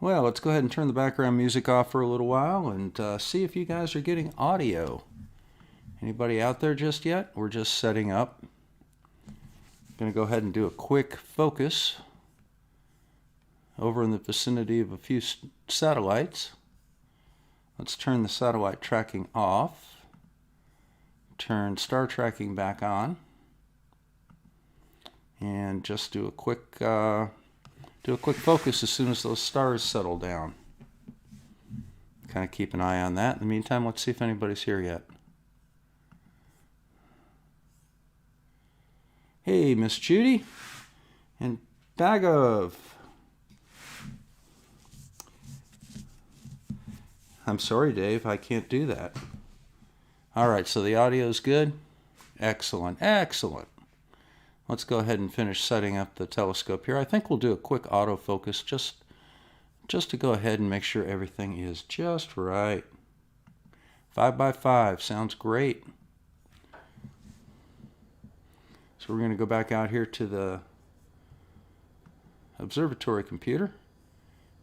Well, let's go ahead and turn the background music off for a little while and see if you guys are getting audio. Anybody out there just yet? We're just setting up. Going to go ahead and do a quick focus over in the vicinity of a few satellites. Let's turn the satellite tracking off. Turn star tracking back on. And just do a quick focus as soon as those stars settle down. Kind of keep an eye on that. In the meantime, let's see if anybody's here yet. Hey, Miss Judy and Dagov. I'm sorry, Dave, I can't do that. All right, so the audio's good. Excellent, excellent. Let's go ahead and finish setting up the telescope here. I think we'll do a quick autofocus just to go ahead and make sure everything is just right. 5x5 sounds great. So we're going to go back out here to the observatory computer,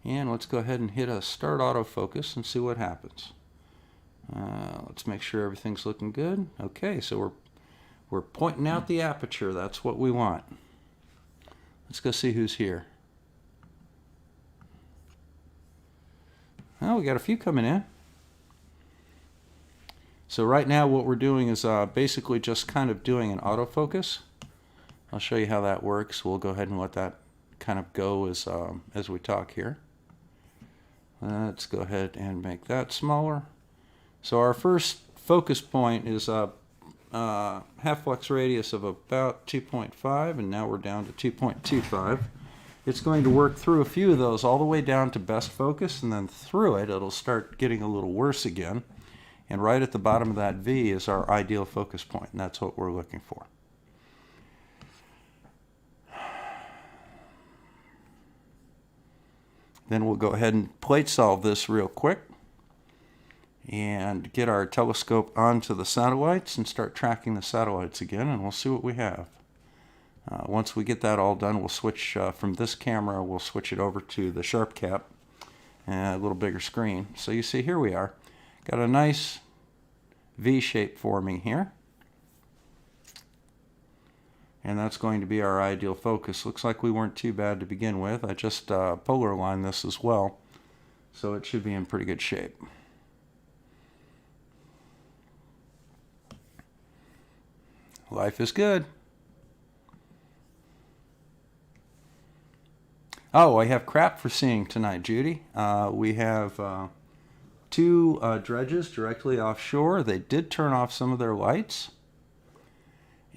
and let's go ahead and hit a start autofocus and see what happens. Let's make sure everything's looking good. Okay, so we're pointing out the aperture. That's what we want. Let's go see who's here. Oh, we got a few coming in. So right now what we're doing is basically just kind of doing an autofocus. I'll show you how that works. We'll go ahead and let that kind of go as we talk here. Let's go ahead and make that smaller. So our first focus point is half-flux radius of about 2.5, and now we're down to 2.25. It's going to work through a few of those all the way down to best focus, and then through it, it'll start getting a little worse again. And right at the bottom of that V is our ideal focus point, and that's what we're looking for. Then we'll go ahead and plate solve this real quick and get our telescope onto the satellites and start tracking the satellites again, and we'll see what we have. Once we get that all done, we'll switch from this camera, we'll switch it over to the Sharp Cap, a little bigger screen. So you see, here we are. Got a nice V shape forming here. And that's going to be our ideal focus. Looks like we weren't too bad to begin with. I just polar aligned this as well, so it should be in pretty good shape. Life is good. Oh, I have crap for seeing tonight, Judy. We have two dredges directly offshore. They did turn off some of their lights,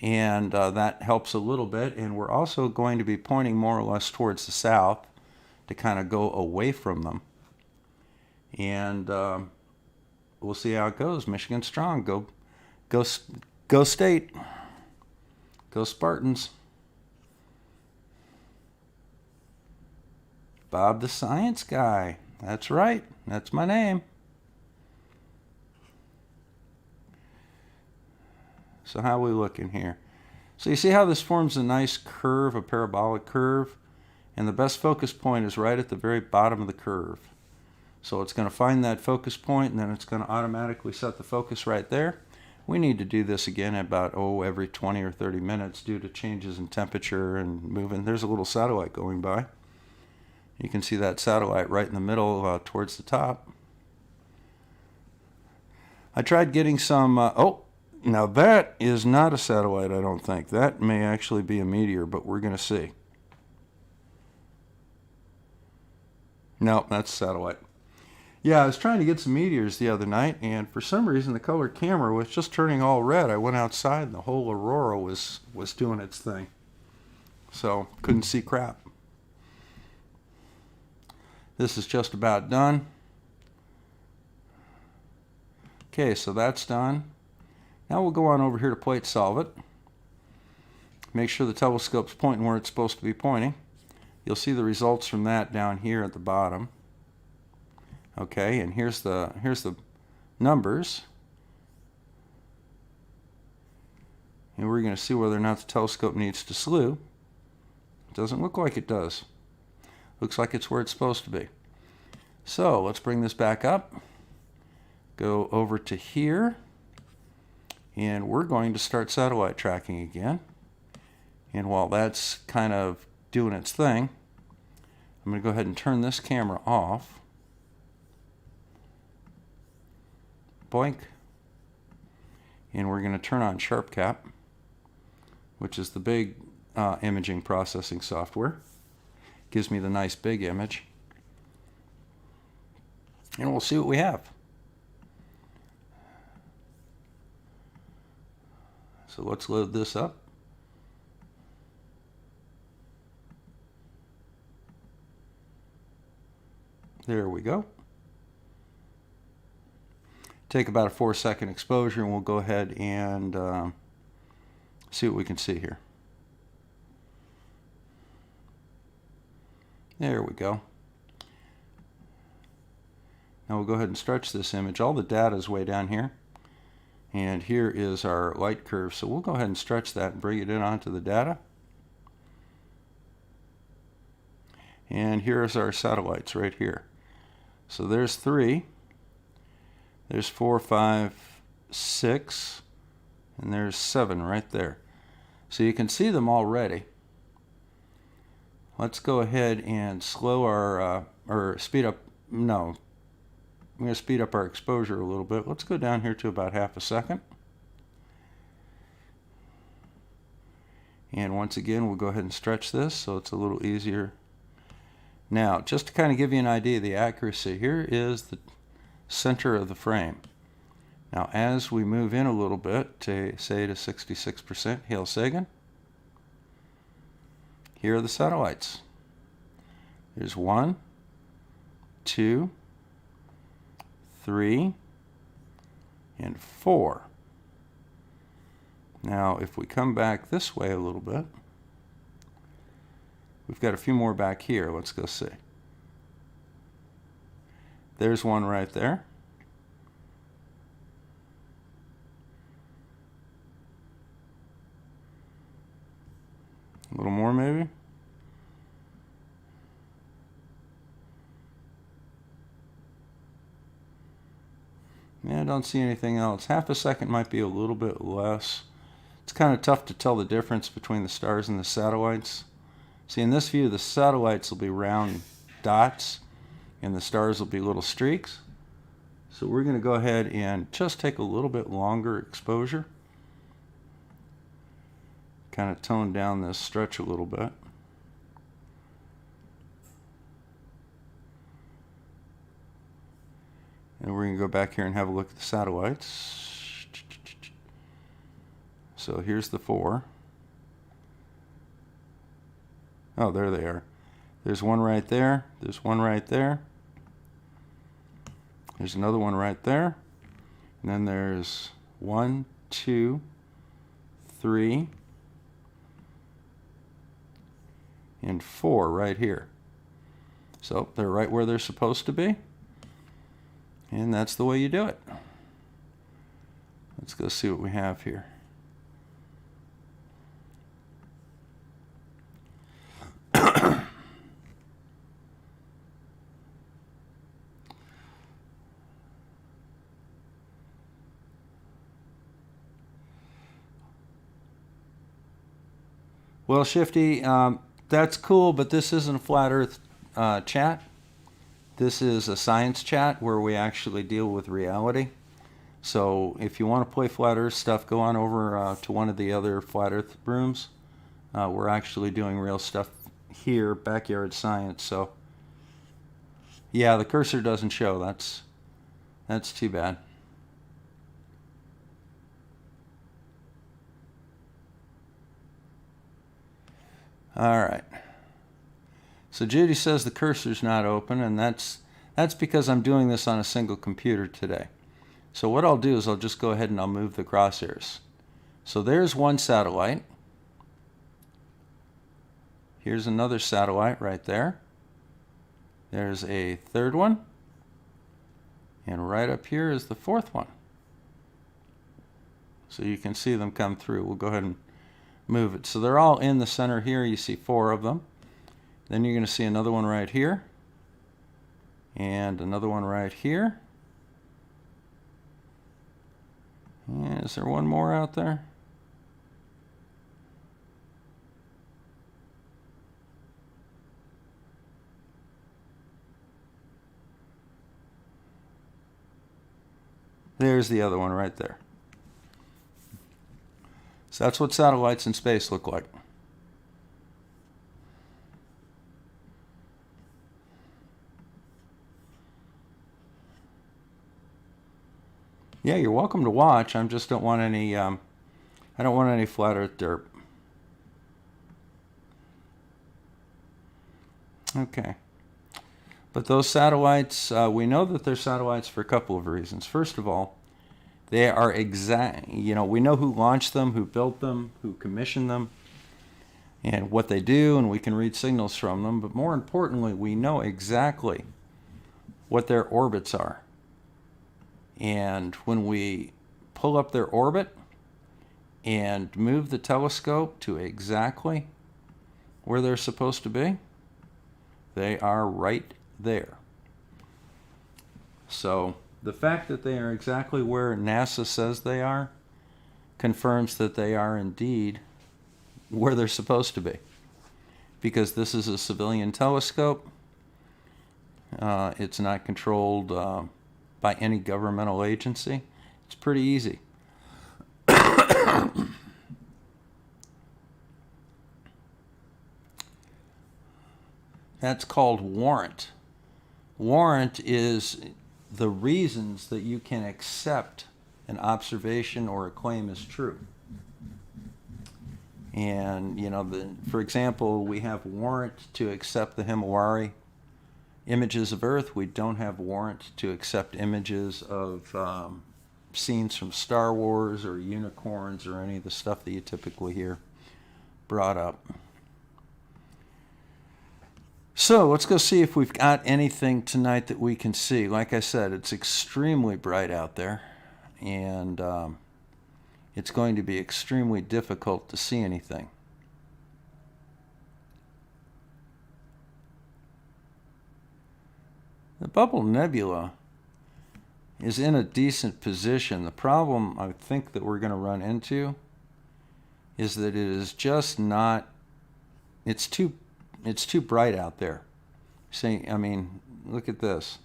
and that helps a little bit. And we're also going to be pointing more or less towards the south to kind of go away from them. And we'll see how it goes. Michigan strong. Go state. Go Spartans. Bob the Science Guy. That's right. That's my name. So how are we looking here? So you see how this forms a nice curve, a parabolic curve? And the best focus point is right at the very bottom of the curve. So it's going to find that focus point, and then it's going to automatically set the focus right there. We need to do this again about, every 20 or 30 minutes due to changes in temperature and moving. There's a little satellite going by. You can see that satellite right in the middle towards the top. I tried getting some, now that is not a satellite, I don't think. That may actually be a meteor, but we're going to see. No, that's a satellite. Yeah, I was trying to get some meteors the other night, and for some reason the color camera was just turning all red. I went outside and the whole aurora was doing its thing. So, couldn't see crap. This is just about done. Okay, so that's done. Now we'll go on over here to plate solve it. Make sure the telescope's pointing where it's supposed to be pointing. You'll see the results from that down here at the bottom. Okay, and here's the numbers. And we're going to see whether or not the telescope needs to slew. It doesn't look like it does. Looks like it's where it's supposed to be. So let's bring this back up. Go over to here. And we're going to start satellite tracking again. And while that's kind of doing its thing, I'm going to go ahead and turn this camera off. Boink. And we're going to turn on SharpCap, which is the big imaging processing software. Gives me the nice big image. And we'll see what we have. So let's load this up. There we go. Take about a 4-second exposure and we'll go ahead and see what we can see here. There we go. Now we'll go ahead and stretch this image. All the data is way down here. And here is our light curve. So we'll go ahead and stretch that and bring it in onto the data. And here's our satellites right here. So there's 3. There's 4, 5, 6. And there's 7 right there. So you can see them already. Let's go ahead and slow our, or speed up, no. I'm going to speed up our exposure a little bit. Let's go down here to about half a second. And once again, we'll go ahead and stretch this so it's a little easier. Now, just to kind of give you an idea of the accuracy, here is the center of the frame. Now, as we move in a little bit, to say to 66%, Hail Sagan, here are the satellites. There's 1, 2, 3, and 4. Now, if we come back this way a little bit, we've got a few more back here. Let's go see. There's one right there. A little more maybe. Yeah, I don't see anything else. Half a second might be a little bit less. It's kind of tough to tell the difference between the stars and the satellites. See, in this view, the satellites will be round dots and the stars will be little streaks. So we're going to go ahead and just take a little bit longer exposure. Kind of tone down this stretch a little bit. And we're going to go back here and have a look at the satellites. So here's the 4. Oh, there they are. There's one right there. There's one right there. There's another one right there. And then there's 1, 2, 3, and 4 right here. So they're right where they're supposed to be. And that's the way you do it. Let's go see what we have here. Well, Shifty, that's cool, but this isn't a flat Earth chat. This is a science chat where we actually deal with reality. So if you want to play flat Earth stuff, go on over to one of the other flat Earth rooms. We're actually doing real stuff here, backyard science. So yeah, the cursor doesn't show. That's too bad. All right. So Judy says the cursor's not open, and that's because I'm doing this on a single computer today. So what I'll do is I'll just go ahead and I'll move the crosshairs. So there's one satellite. Here's another satellite right there. There's a third one. And right up here is the fourth one. So you can see them come through. We'll go ahead and move it. So they're all in the center here. You see 4 of them. Then you're going to see another one right here. And another one right here. And is there one more out there? There's the other one right there. So that's what satellites in space look like. Yeah, you're welcome to watch. I just don't want any. I don't want any flat Earth dirt. Okay. But those satellites, we know that they're satellites for a couple of reasons. First of all, they are we know who launched them, who built them, who commissioned them, and what they do, and we can read signals from them. But more importantly, we know exactly what their orbits are. And when we pull up their orbit and move the telescope to exactly where they're supposed to be, they are right there. So the fact that they are exactly where NASA says they are confirms that they are indeed where they're supposed to be. Because this is a civilian telescope. It's not controlled by any governmental agency. It's pretty easy. That's called warrant. Warrant is the reasons that you can accept an observation or a claim as true. And, for example, we have warrant to accept the Himawari images of Earth. We don't have warrant to accept images of scenes from Star Wars or unicorns or any of the stuff that you typically hear brought up. So let's go see if we've got anything tonight that we can see. Like I said, it's extremely bright out there, and it's going to be extremely difficult to see anything. The Bubble Nebula is in a decent position. The problem I think that we're going to run into is that it is just not, it's too bright out there. See, I mean, look at this.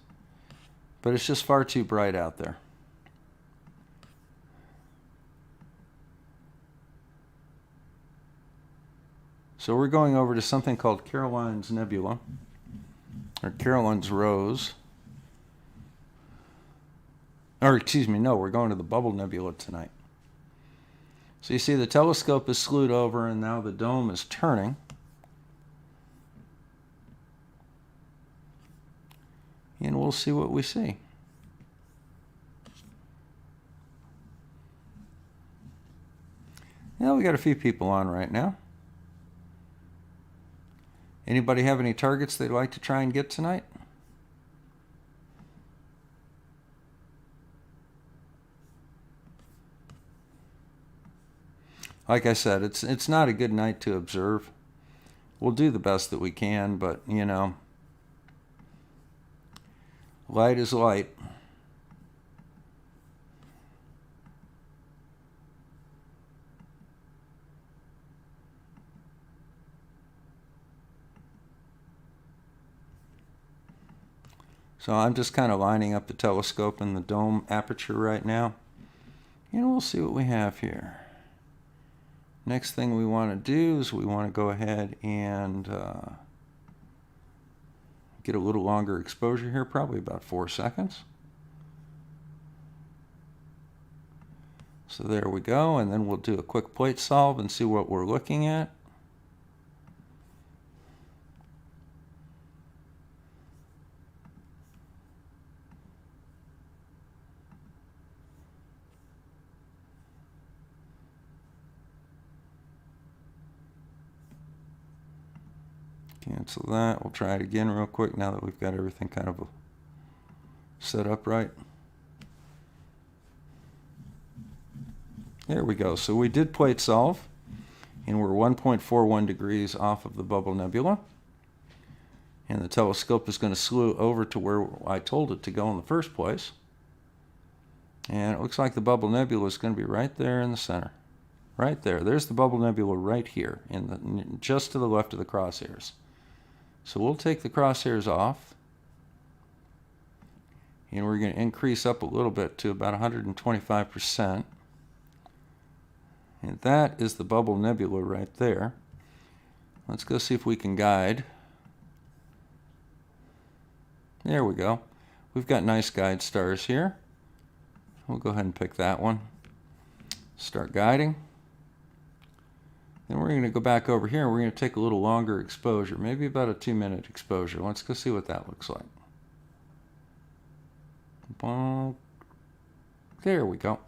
But it's just far too bright out there. So we're going over to something called Caroline's Nebula, or Caroline's Rose. Or, excuse me, no, we're going to the Bubble Nebula tonight. So you see the telescope is slewed over, and now the dome is turning. And we'll see what we see. Yeah, we got a few people on right now. Anybody have any targets they'd like to try and get tonight? Like I said, it's not a good night to observe. We'll do the best that we can, but, light is light. So I'm just kind of lining up the telescope and the dome aperture right now. And we'll see what we have here. Next thing we want to do is we want to go ahead and get a little longer exposure here, probably about 4 seconds. So there we go, and then we'll do a quick plate solve and see what we're looking at. Cancel that. We'll try it again real quick now that we've got everything kind of set up right. There we go. So we did plate solve, and we're 1.41 degrees off of the Bubble Nebula. And the telescope is going to slew over to where I told it to go in the first place. And it looks like the bubble nebula is going to be right there in the center. Right there. There's the bubble nebula right here, just to the left of the crosshairs. So we'll take the crosshairs off. And we're going to increase up a little bit to about 125%. And that is the bubble nebula right there. Let's go see if we can guide. There we go. We've got nice guide stars here. We'll go ahead and pick that one. Start guiding. Then we're going to go back over here and we're going to take a little longer exposure, maybe about a 2-minute exposure. Let's go see what that looks like. There we go.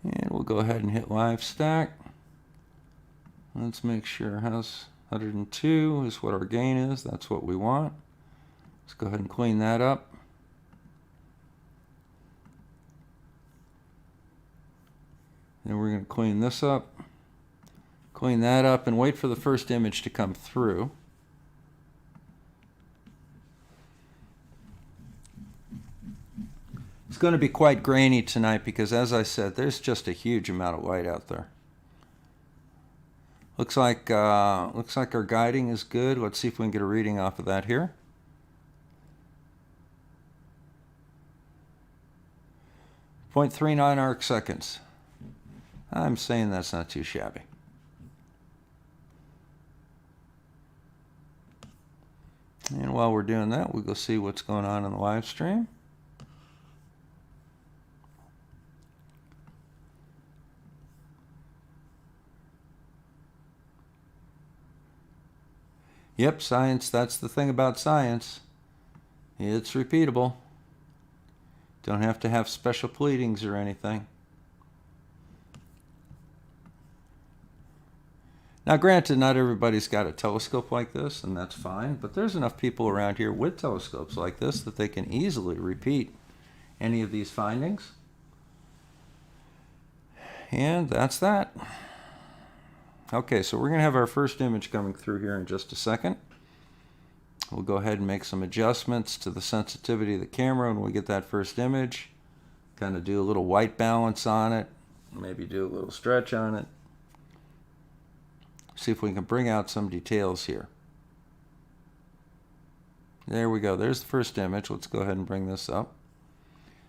And we'll go ahead and hit live stack. Let's make sure how's 102 is what our gain is. That's what we want. Let's go ahead and clean that up. Then we're going to clean this up, clean that up, and wait for the first image to come through. It's going to be quite grainy tonight because, as I said, there's just a huge amount of light out there. Looks like our guiding is good. Let's see if we can get a reading off of that here. .39 arc seconds. I'm saying that's not too shabby. And while we're doing that, we'll go see what's going on in the live stream. Yep, science, that's the thing about science. It's repeatable. Don't have to have special pleadings or anything. Now, granted, not everybody's got a telescope like this, and that's fine, but there's enough people around here with telescopes like this that they can easily repeat any of these findings. And that's that. Okay, so we're going to have our first image coming through here in just a second. We'll go ahead and make some adjustments to the sensitivity of the camera when we get that first image. Kind of do a little white balance on it, maybe do a little stretch on it. See if we can bring out some details here. There we go. There's the first image. Let's go ahead and bring this up.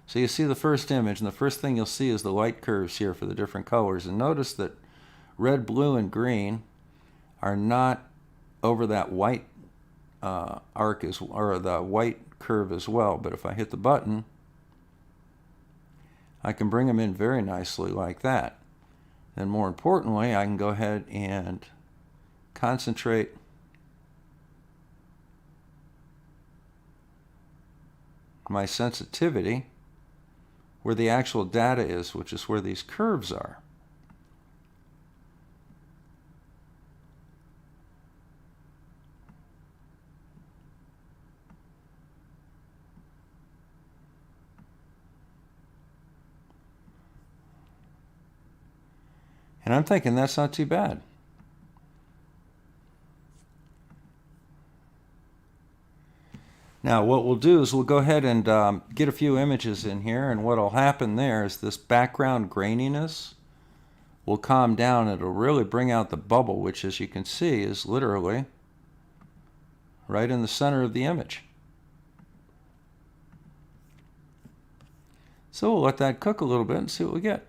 So you see the first image, and the first thing you'll see is the light curves here for the different colors. And notice that red, blue, and green are not over that white arc or the white curve as well. But if I hit the button, I can bring them in very nicely like that. And more importantly, I can go ahead and concentrate my sensitivity where the actual data is, which is where these curves are. And I'm thinking that's not too bad. Now what we'll do is we'll go ahead and get a few images in here, and what will happen there is this background graininess will calm down. It'll really bring out the bubble, which, as you can see, is literally right in the center of the image. So we'll let that cook a little bit and see what we get.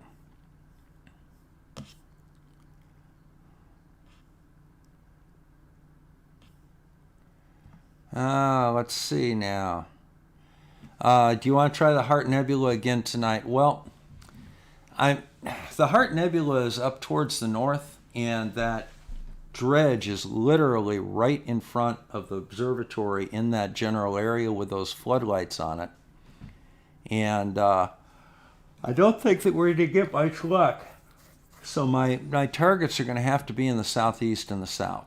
Let's see now. Do you want to try the Heart Nebula again tonight? Well, the Heart Nebula is up towards the north, and that dredge is literally right in front of the observatory in that general area with those floodlights on it. And I don't think that we're going to get much luck. So my targets are going to have to be in the southeast and the south.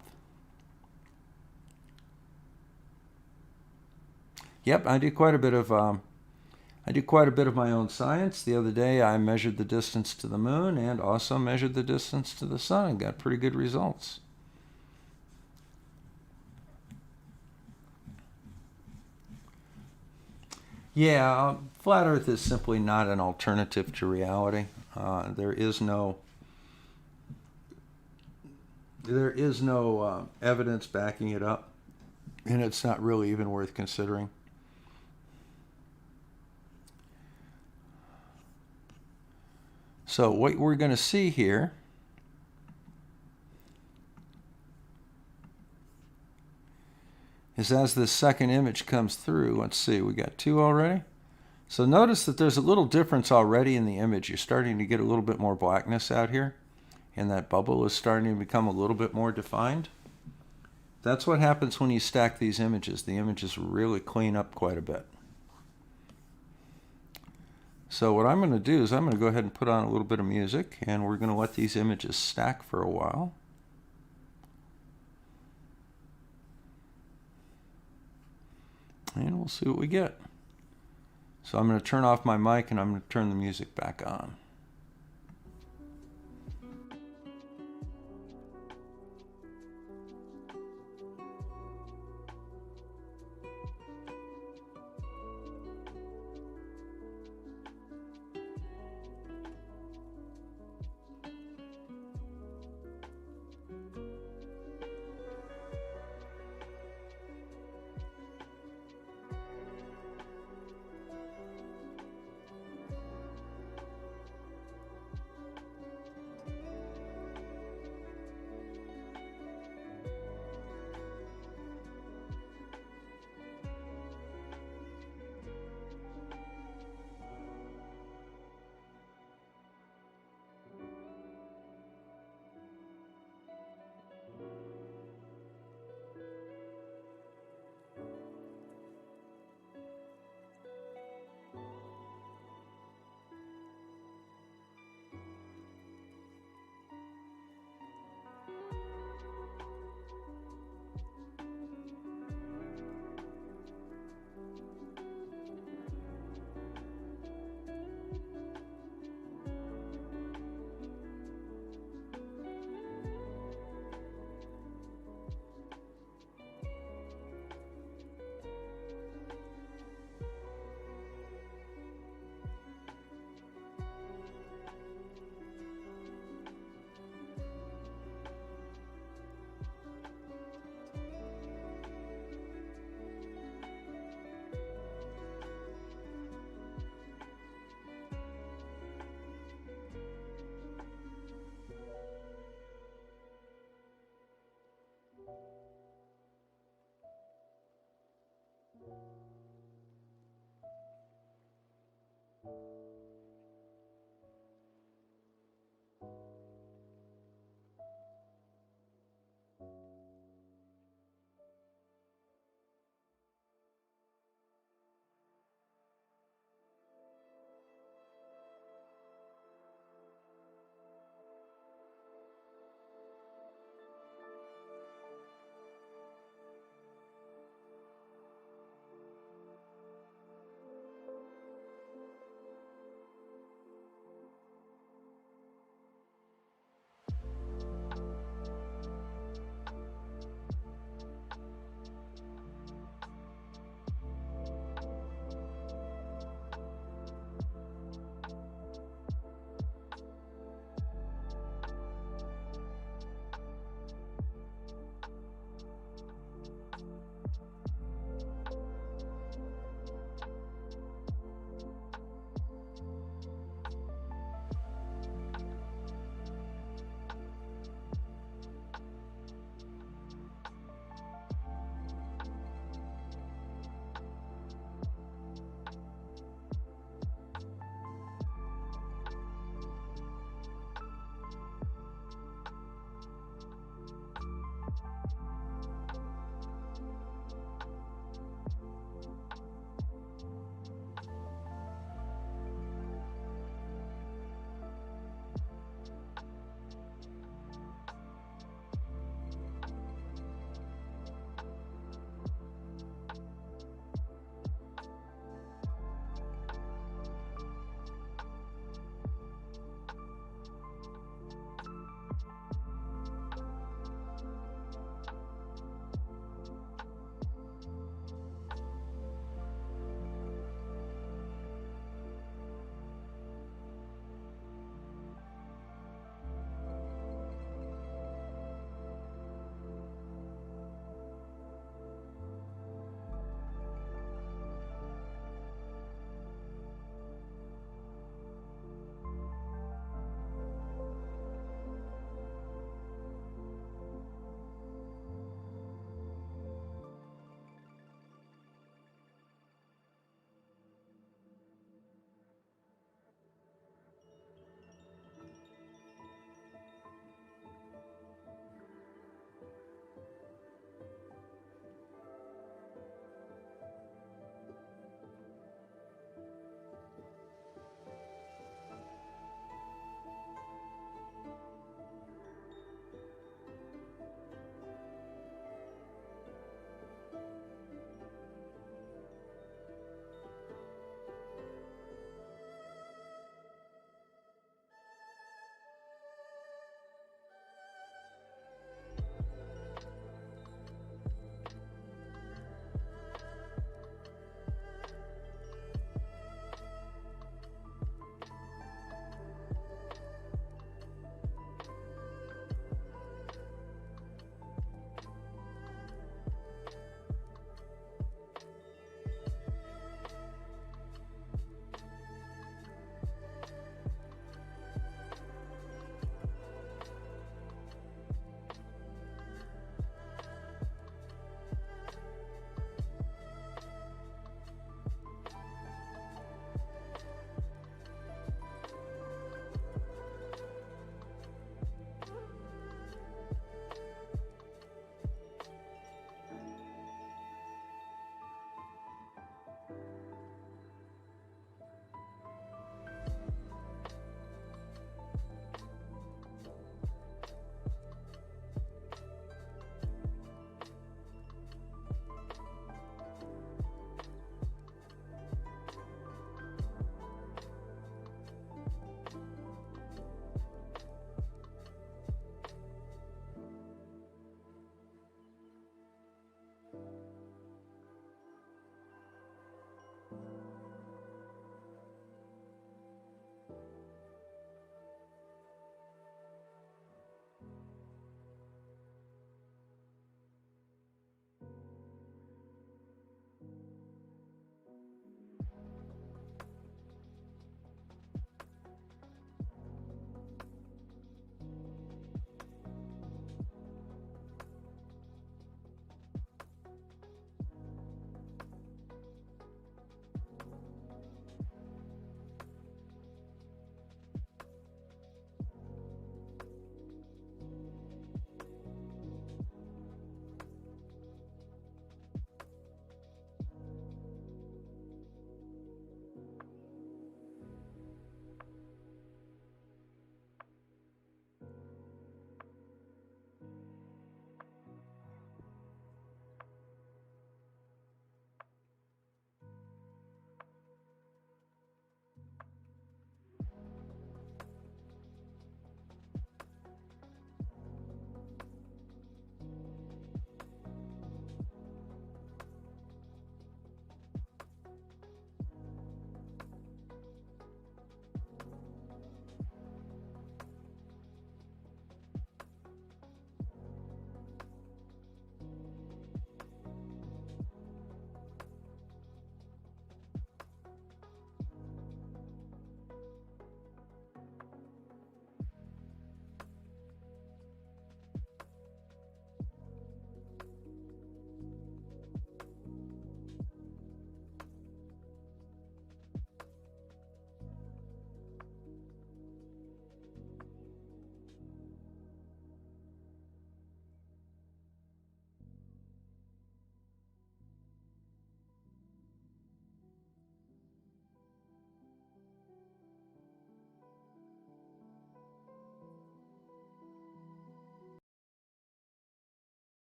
Yep, I do quite a bit of I do quite a bit of my own science. The other day I measured the distance to the moon and also measured the distance to the sun and got pretty good results. Yeah, flat Earth is simply not an alternative to reality. There is no evidence backing it up, and it's not really even worth considering. So what we're going to see here is as this second image comes through, let's see, we got 2 already. So notice that there's a little difference already in the image. You're starting to get a little bit more blackness out here, and that bubble is starting to become a little bit more defined. That's what happens when you stack these images. The images really clean up quite a bit. So what I'm going to do is I'm going to go ahead and put on a little bit of music, and we're going to let these images stack for a while. And we'll see what we get. So I'm going to turn off my mic and I'm going to turn the music back on.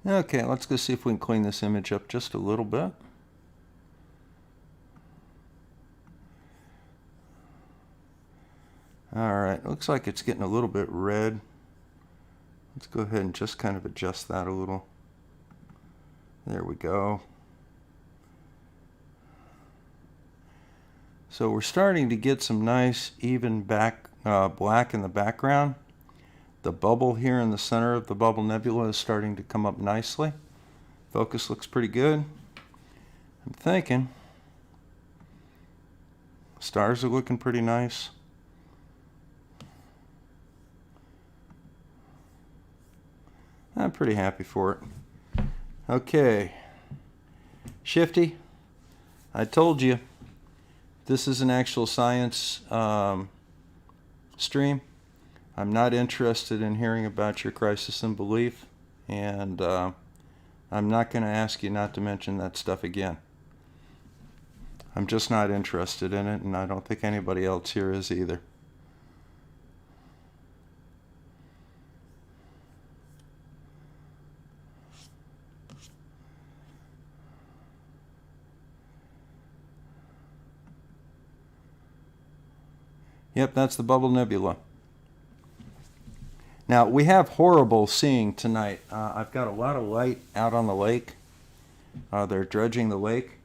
Okay, let's go see if we can clean this image up just a little bit. Alright, looks like it's getting a little bit red. Let's go ahead and just kind of adjust that a little. There we go. So we're starting to get some nice even black in the background. The bubble here in the center of the bubble nebula is starting to come up nicely. Focus looks pretty good. I'm thinking stars are looking pretty nice. I'm pretty happy for it. Okay, Shifty, I told you this is an actual science stream. I'm not interested in hearing about your crisis in belief, and I'm not going to ask you not to mention that stuff again. I'm just not interested in it, and I don't think anybody else here is either. Yep, that's the bubble nebula. Now, we have horrible seeing tonight. I've got a lot of light out on the lake. They're dredging the lake,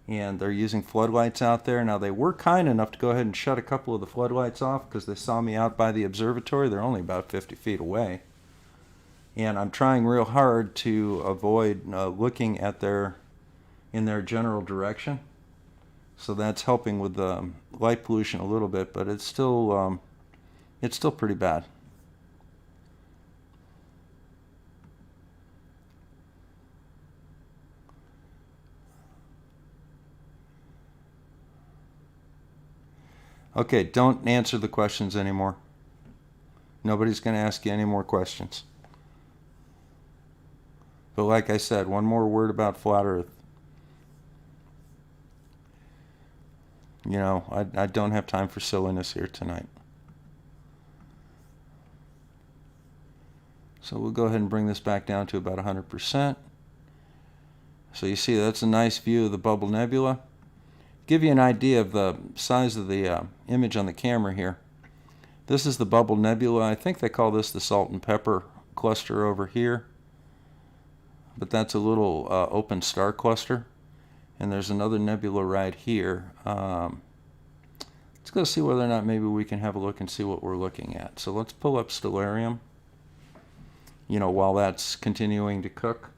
and they're using floodlights out there. Now, they were kind enough to go ahead and shut a couple of the floodlights off because they saw me out by the observatory. They're only about 50 feet away. And I'm trying real hard to avoid looking at in their general direction. So that's helping with the light pollution a little bit, but it's still pretty bad. Okay, don't answer the questions anymore. Nobody's going to ask you any more questions. But like I said, one more word about flat Earth. You know, I don't have time for silliness here tonight. So we'll go ahead and bring this back down to about 100%. So you see that's a nice view of the bubble nebula. Give you an idea of the size of the image on the camera here. This is the bubble nebula. I think they call this the salt and pepper cluster over here. But that's a little open star cluster. And there's another nebula right here. Let's go see whether or not maybe we can have a look and see what we're looking at. So let's pull up Stellarium, you know, while that's continuing to cook.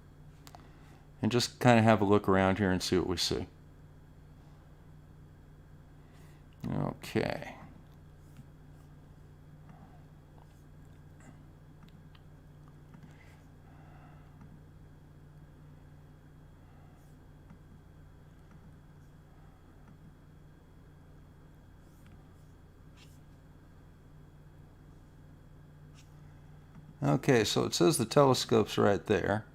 And just kind of have a look around here and see what we see. Okay. Okay, so it says the telescope's right there.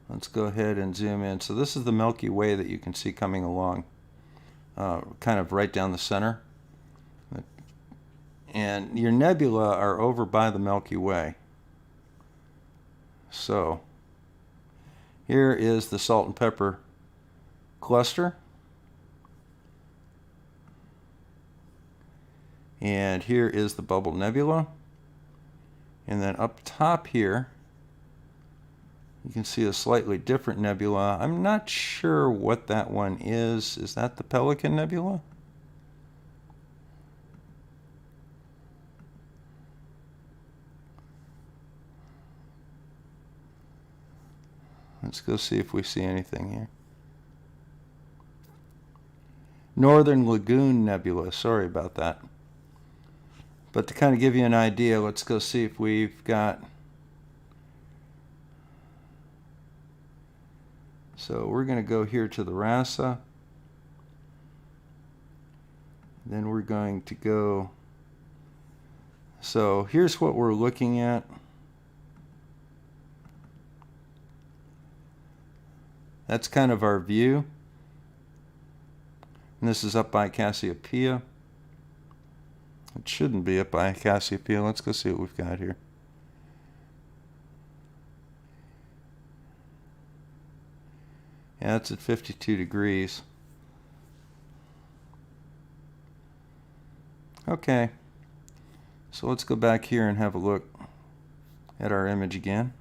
Let's go ahead and zoom in. So this is the Milky Way that you can see coming along, kind of right down the center. And your nebula are over by the Milky Way. So here is the salt and pepper cluster. And here is the bubble nebula. And then up top here, you can see a slightly different nebula. I'm not sure what that one is. Is that the Pelican Nebula? Let's go see if we see anything here. Northern Lagoon Nebula. Sorry about that. But to kind of give you an idea, let's go see if we've got... So we're going to go here to the RASA. Then we're going to go... So here's what we're looking at. That's kind of our view. And this is up by Cassiopeia. It shouldn't be up by Cassiopeia. Let's go see what we've got here. Yeah, it's at 52 degrees. Okay, so let's go back here and have a look at our image again.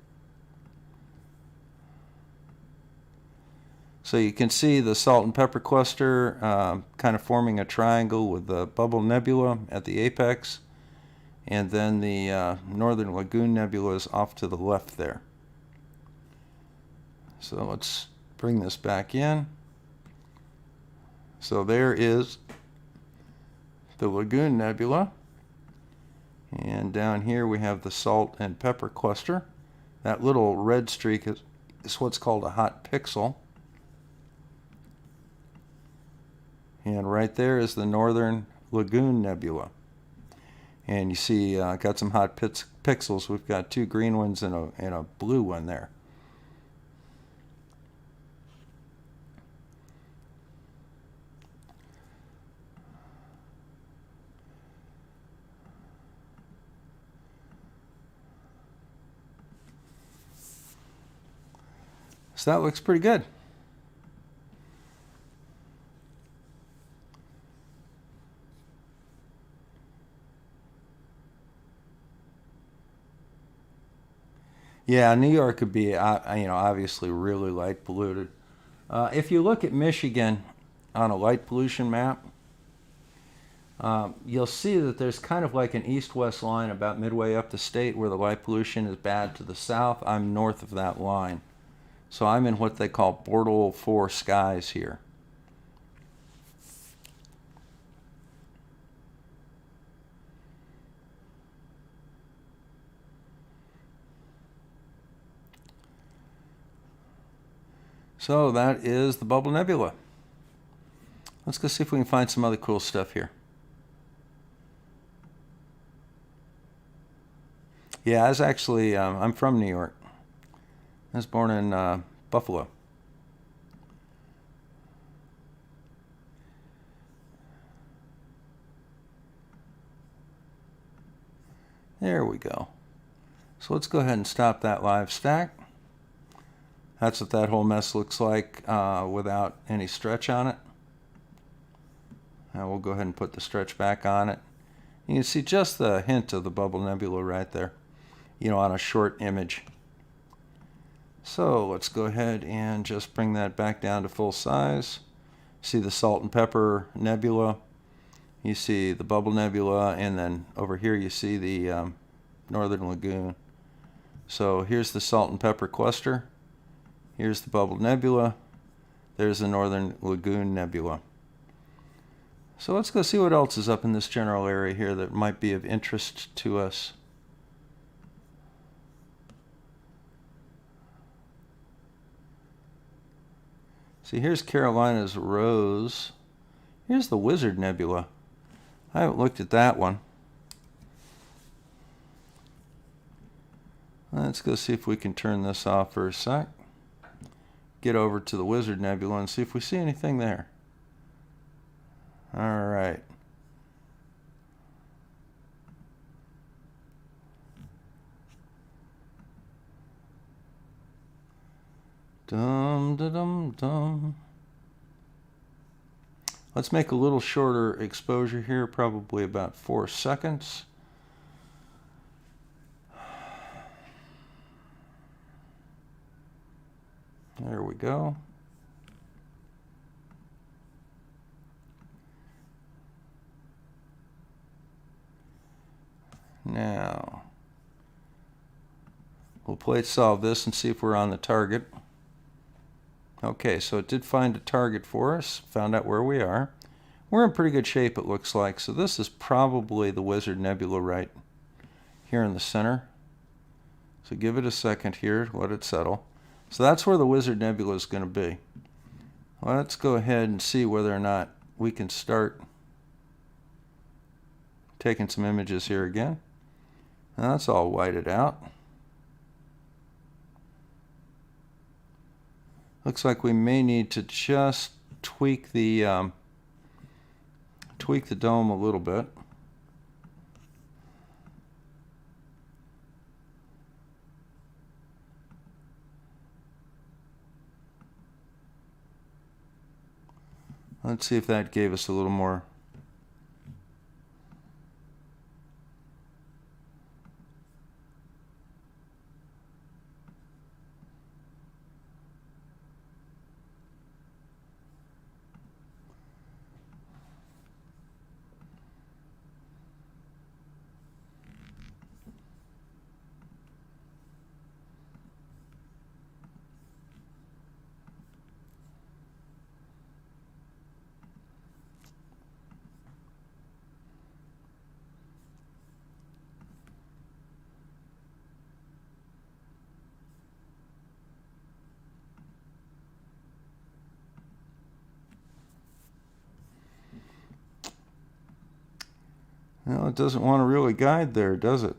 So you can see the salt and pepper cluster kind of forming a triangle with the bubble nebula at the apex, and then the Northern Lagoon Nebula is off to the left there. So let's bring this back in. So there is the Lagoon Nebula, and down here we have the salt and pepper cluster. That little red streak is what's called a hot pixel. And right there is the Northern Lagoon Nebula. And you see, got some hot pixels. We've got two green ones and a blue one there. So that looks pretty good. Yeah, New York could be, obviously really light polluted. If you look at Michigan on a light pollution map, you'll see that there's kind of like an east-west line about midway up the state where the light pollution is bad to the south. I'm north of that line. So I'm in what they call Bortle 4 skies here. So that is the Bubble Nebula. Let's go see if we can find some other cool stuff here. Yeah, I was actually, I'm from New York. I was born in Buffalo. There we go. So let's go ahead and stop that live stack. That's what that whole mess looks like without any stretch on it. Now we'll go ahead and put the stretch back on it. You can see just the hint of the Bubble Nebula right there, on a short image. So let's go ahead and just bring that back down to full size. See the Salt and Pepper Nebula. You see the Bubble Nebula, and then over here you see the Northern Lagoon. So here's the Salt and Pepper cluster. Here's the Bubble Nebula. There's the Northern Lagoon Nebula. So let's go see what else is up in this general area here that might be of interest to us. See, here's Carolina's Rose. Here's the Wizard Nebula. I haven't looked at that one. Let's go see if we can turn this off for a sec. Get over to the Wizard Nebula and see if we see anything there. All right. Dum da dum dum. Let's make a little shorter exposure here, probably about 4 seconds. There we go. Now, we'll plate solve this and see if we're on the target. Okay, so it did find a target for us, found out where we are. We're in pretty good shape, it looks like. So this is probably the Wizard Nebula right here in the center. So give it a second here, let it settle. So that's where the Wizard Nebula is going to be. Let's go ahead and see whether or not we can start taking some images here again. Now that's all whited out. Looks like we may need to just tweak the dome a little bit. Let's see if that gave us a little more. Well, it doesn't want to really guide there, does it?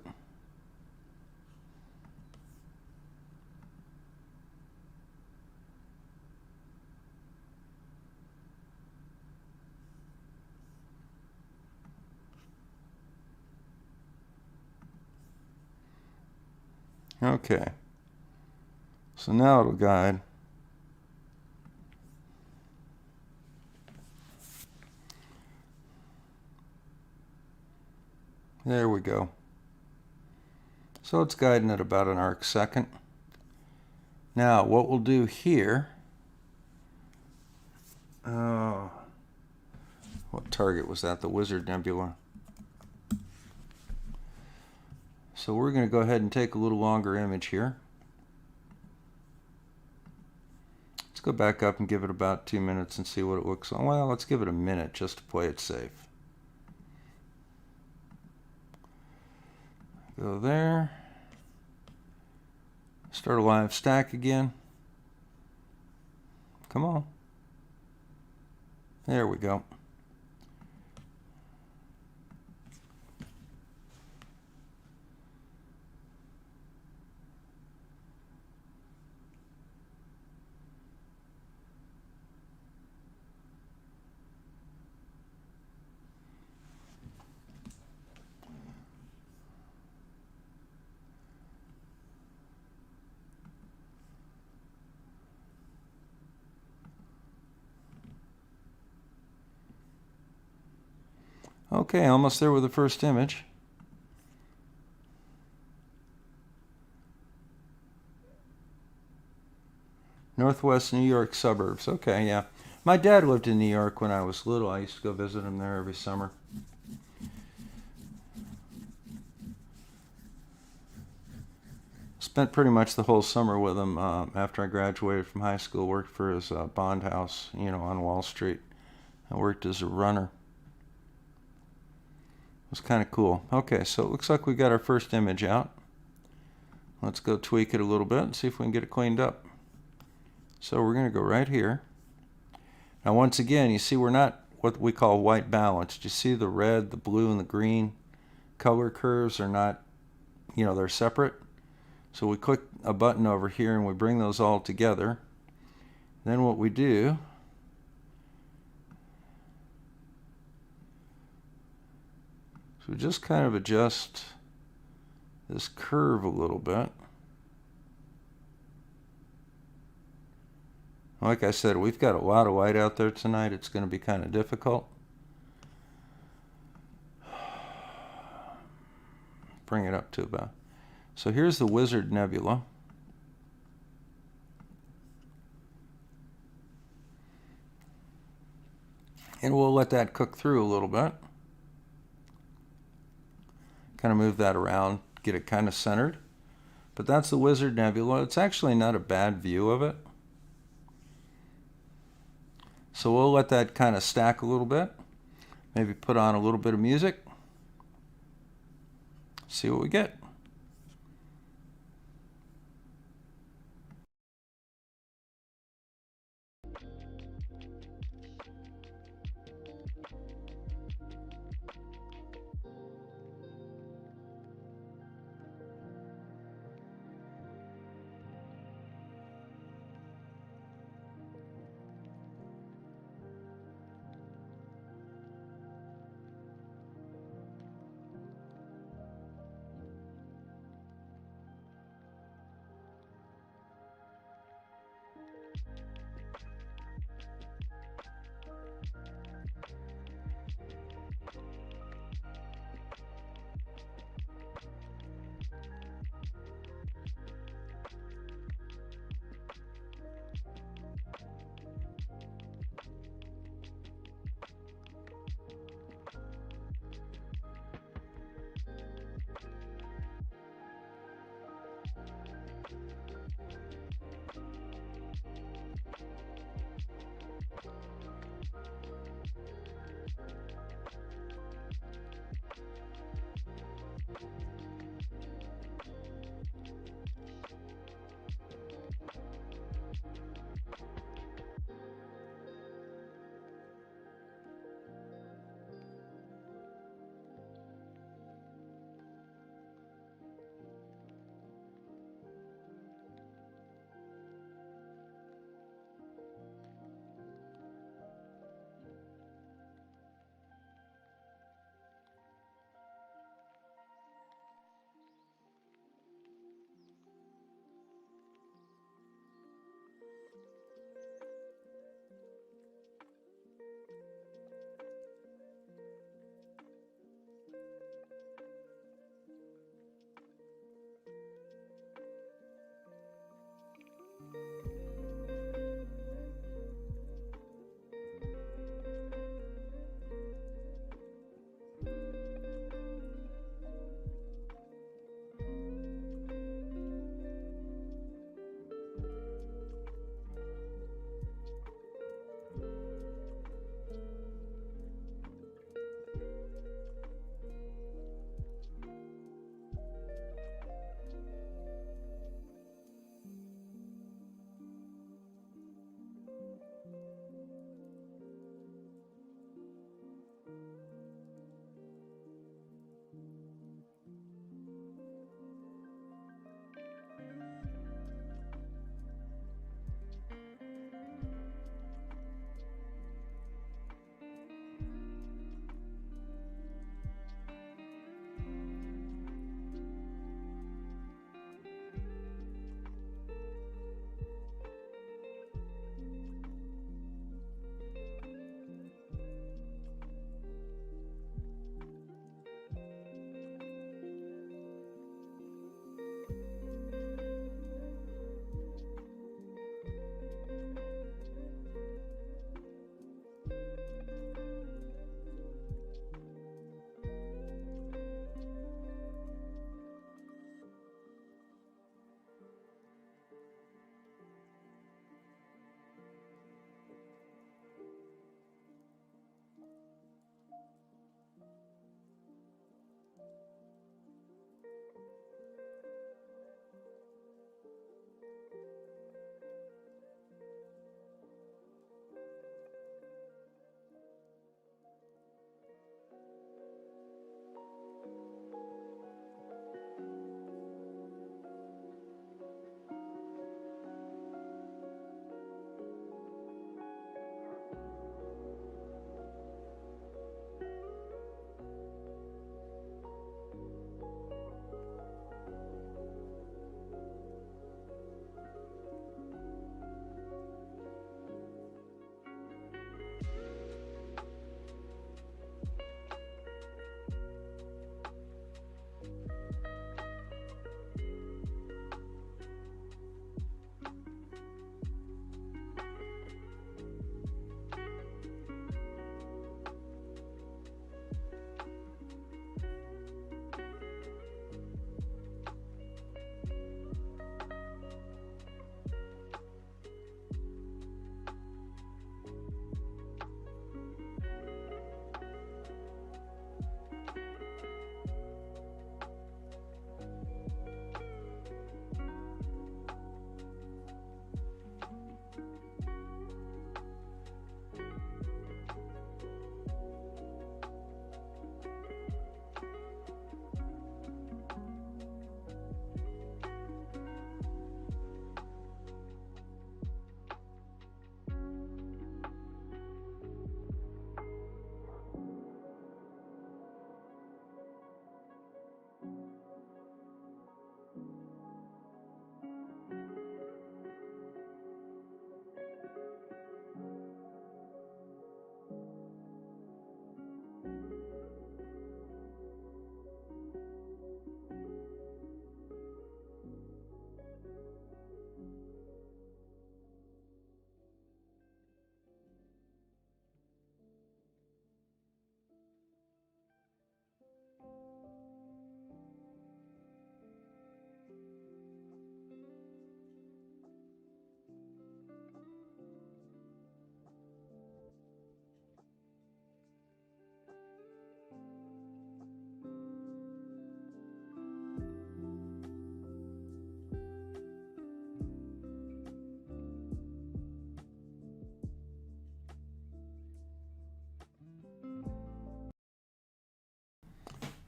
Okay. So now it'll guide. There we go. So it's guiding at about an arc second. Now what we'll do here, what target was that? The Wizard Nebula. So we're going to go ahead and take a little longer image here. Let's go back up and give it about 2 minutes and see what it looks like. Well, let's give it a minute just to play it safe. Go there. Start a live stack again. Come on. There we go. Okay, almost there with the first image. Northwest New York suburbs. Okay, yeah. My dad lived in New York when I was little. I used to go visit him there every summer. Spent pretty much the whole summer with him after I graduated from high school. Worked for his bond house, on Wall Street. I worked as a runner. It was kind of cool. Okay, so it looks like we got our first image out. Let's go tweak it a little bit and see if we can get it cleaned up. So we're going to go right here. Now once again, you see we're not what we call white balanced. You see the red, the blue, and the green color curves are not, they're separate. So we click a button over here and we bring those all together. Then what we do so we just kind of adjust this curve a little bit. Like I said, we've got a lot of light out there tonight. It's going to be kind of difficult. Bring it up to about. So here's the Wizard Nebula. And we'll let that cook through a little bit. Kind of move that around, get it kind of centered. But that's the Wizard Nebula. It's actually not a bad view of it. So we'll let that kind of stack a little bit. Maybe put on a little bit of music. See what we get. Okay, so it looks like we got our first image out. Let's go tweak it a little bit and see if we can get it cleaned up. So we're going to go right here. Now once again, you see we're not what we call white balanced. You see the red, the blue, and the green color curves are not, they're separate. So we click a button over here and we bring those all together. Then what we do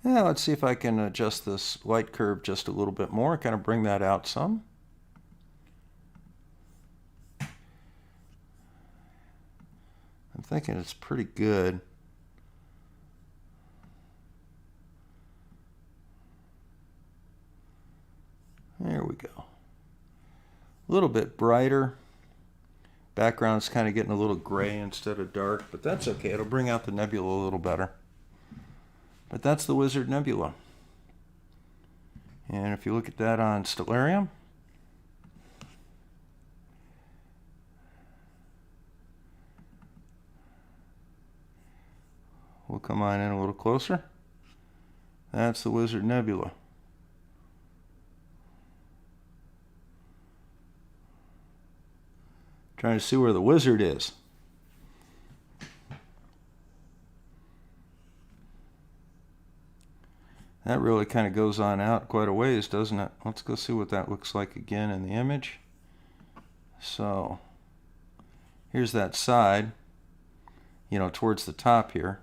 Yeah, let's see if I can adjust this light curve just a little bit more, kind of bring that out some. I'm thinking it's pretty good. There we go. A little bit brighter. Background's kind of getting a little gray instead of dark, but that's okay. It'll bring out the nebula a little better. But that's the Wizard Nebula. And if you look at that on Stellarium, we'll come on in a little closer. That's the Wizard Nebula. Trying to see where the wizard is. That really kind of goes on out quite a ways, doesn't it? Let's go see what that looks like again in the image. So here's that side, you know, towards the top here.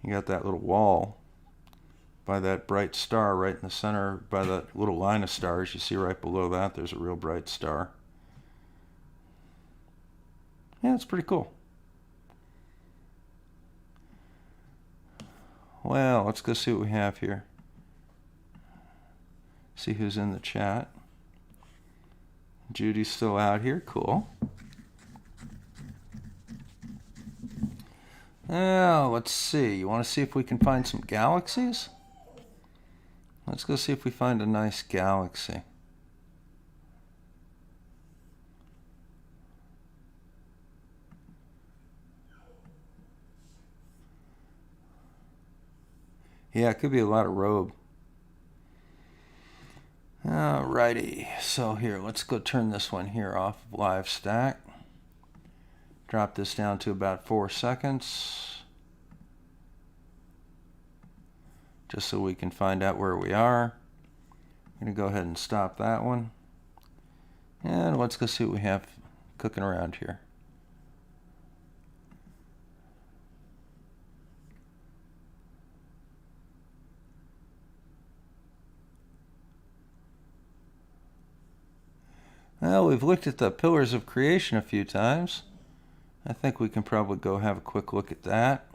You got that little wall by that bright star right in the center, by that little line of stars. You see right below that, there's a real bright star. Yeah, it's pretty cool. Well, let's go see what we have here. See who's in the chat. Judy's still out here. Cool. Now, let's see. You want to see if we can find some galaxies? Let's go see if we find a nice galaxy. Yeah, it could be a lot of robe. Alrighty, so here, let's go turn this one here off of live stack. Drop this down to about 4 seconds. Just so we can find out where we are. I'm going to go ahead and stop that one. And let's go see what we have cooking around here. Well, we've looked at the pillars of creation a few times. I think we can probably go have a quick look at that.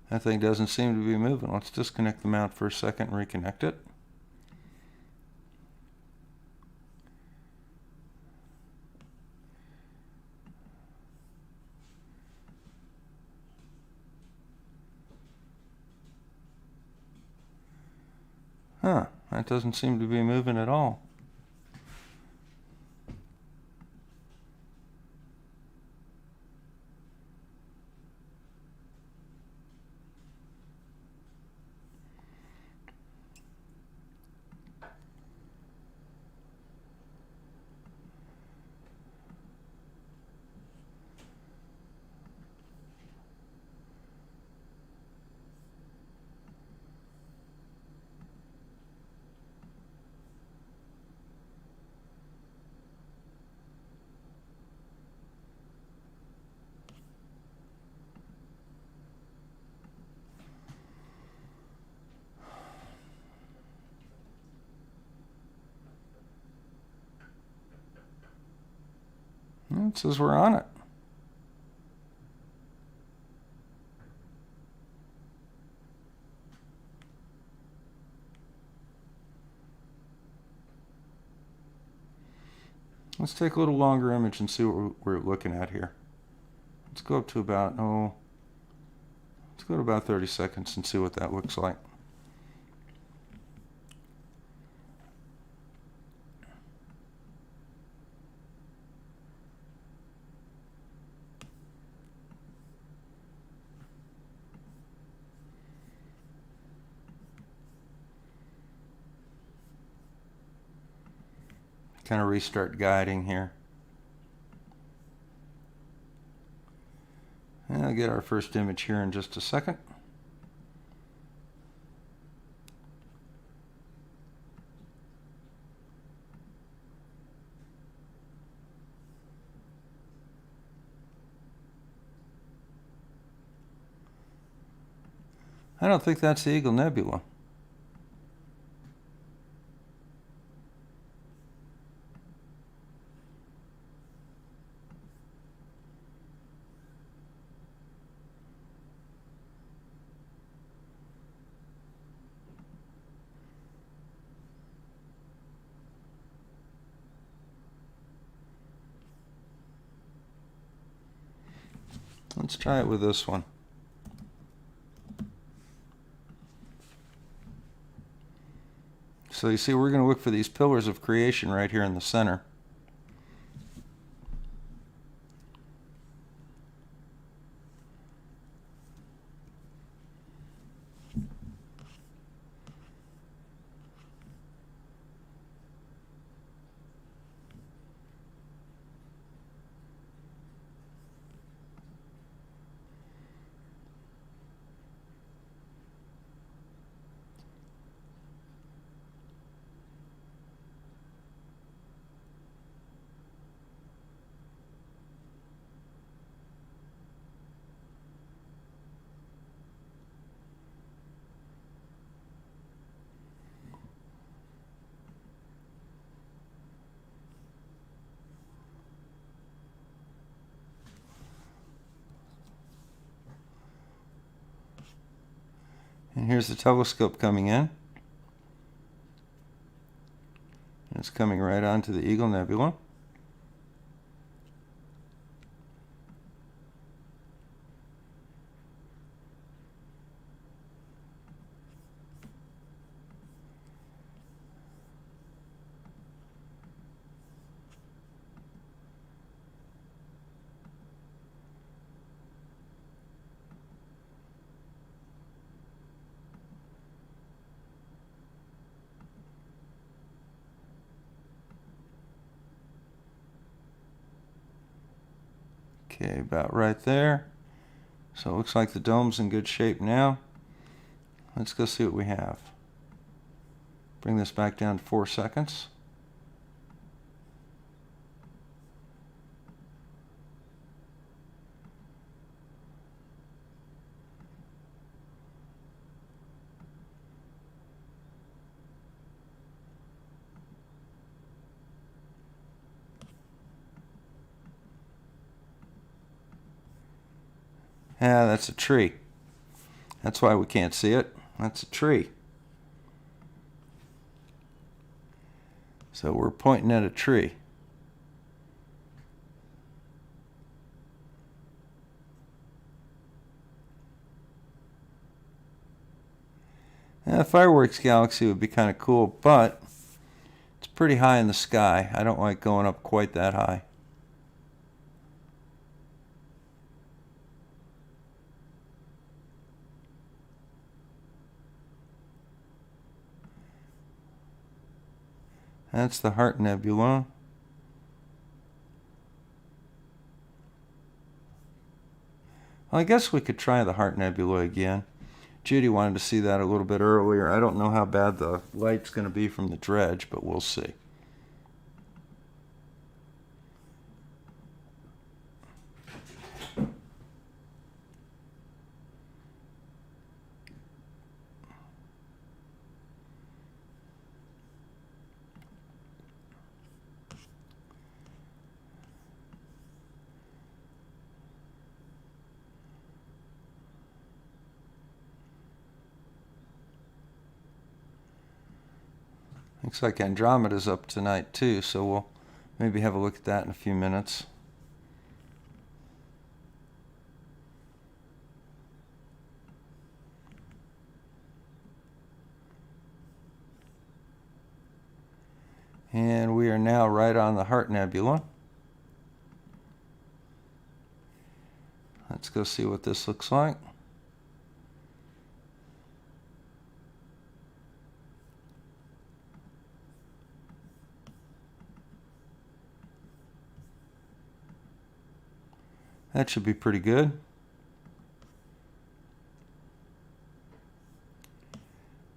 That thing doesn't seem to be moving. Let's disconnect the mount for a second and reconnect it. Huh, that doesn't seem to be moving at all. It says we're on it. Let's take a little longer image and see what we're looking at here. Let's go up to about, let's go to about 30 seconds and see what that looks like. Kind of restart guiding here. I'll get our first image here in just a second. I don't think that's the Eagle Nebula. Let's try it with this one. So you see, we're going to look for these pillars of creation right here in the center. And here's the telescope coming in. And it's coming right onto the Eagle Nebula. Okay, about right there. So it looks like the dome's in good shape now. Let's go see what we have. Bring this back down to 4 seconds. Yeah, that's a tree. That's why we can't see it. That's a tree. So we're pointing at a tree. A fireworks galaxy would be kind of cool, but it's pretty high in the sky. I don't like going up quite that high. That's the Heart Nebula. Well, I guess we could try the Heart Nebula again. Judy wanted to see that a little bit earlier. I don't know how bad the light's going to be from the dredge, but we'll see. Looks like Andromeda's up tonight too, so we'll maybe have a look at that in a few minutes. And we are now right on the Heart Nebula. Let's go see what this looks like. That should be pretty good.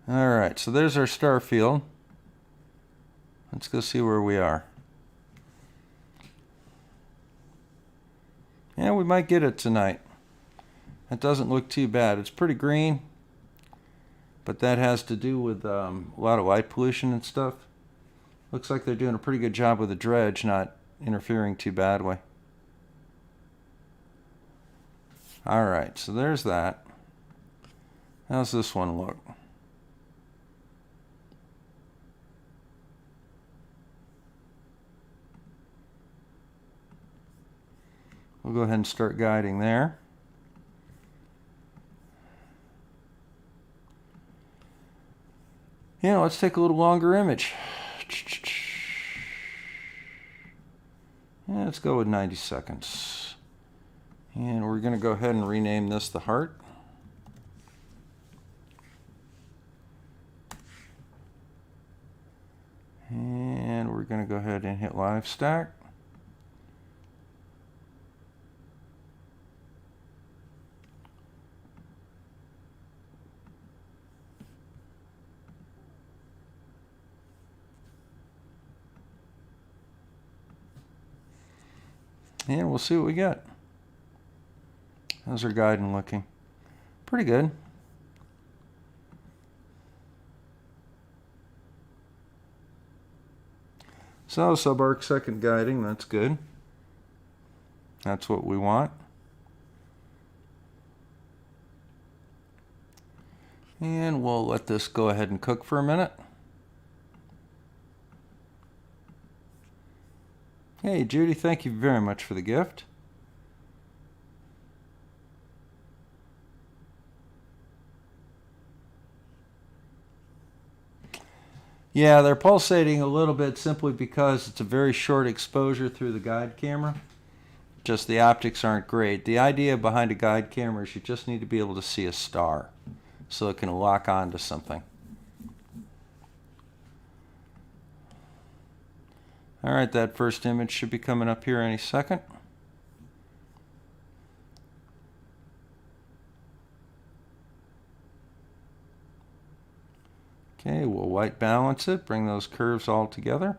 Alright, so there's our star field. Let's go see where we are. Yeah, we might get it tonight. That doesn't look too bad. It's pretty green, but that has to do with a lot of light pollution and stuff. Looks like they're doing a pretty good job with the dredge, not interfering too badly. Alright, so there's that. How's this one look? We'll go ahead and start guiding there. Yeah, let's take a little longer image. Yeah, let's go with 90 seconds. And we're going to go ahead and rename this the heart. And we're going to go ahead and hit live stack. And we'll see what we get. How's our guiding looking? Pretty good. So subarc second guiding, that's good. That's what we want. And we'll let this go ahead and cook for a minute. Hey Judy, thank you very much for the gift. Yeah, they're pulsating a little bit simply because it's a very short exposure through the guide camera. Just the optics aren't great. The idea behind a guide camera is you just need to be able to see a star so it can lock onto something. Alright, that first image should be coming up here any second. Okay, we'll white balance it, bring those curves all together.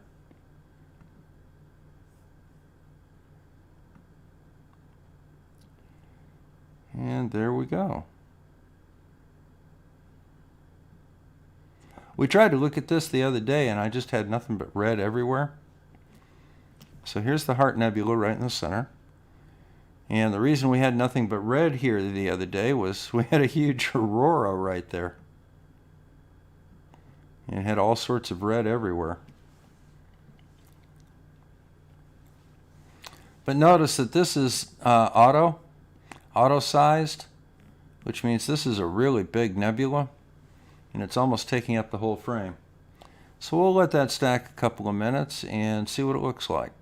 And there we go. We tried to look at this the other day and I just had nothing but red everywhere. So here's the Heart Nebula right in the center. And the reason we had nothing but red here the other day was we had a huge aurora right there. And it had all sorts of red everywhere. But notice that this is auto-sized, which means this is a really big nebula, and it's almost taking up the whole frame. So we'll let that stack a couple of minutes and see what it looks like.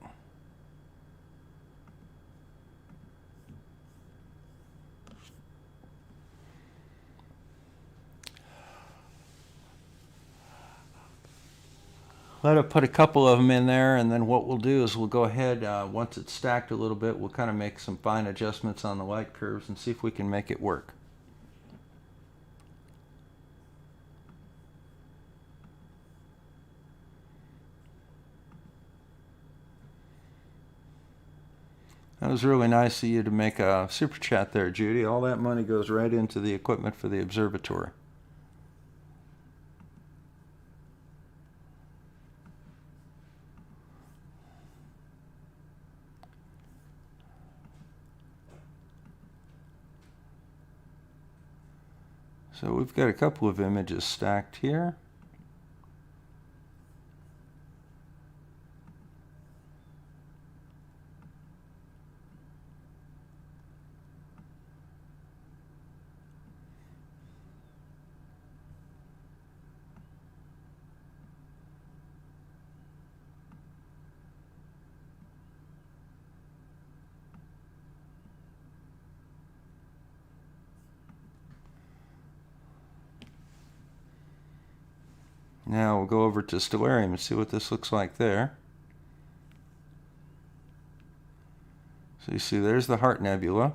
Let it put a couple of them in there, and then what we'll do is we'll go ahead, once it's stacked a little bit, we'll kind of make some fine adjustments on the light curves and see if we can make it work. That was really nice of you to make a super chat there, Judy. All that money goes right into the equipment for the observatory. So we've got a couple of images stacked here. Now we'll go over to Stellarium and see what this looks like there. So you see there's the Heart Nebula,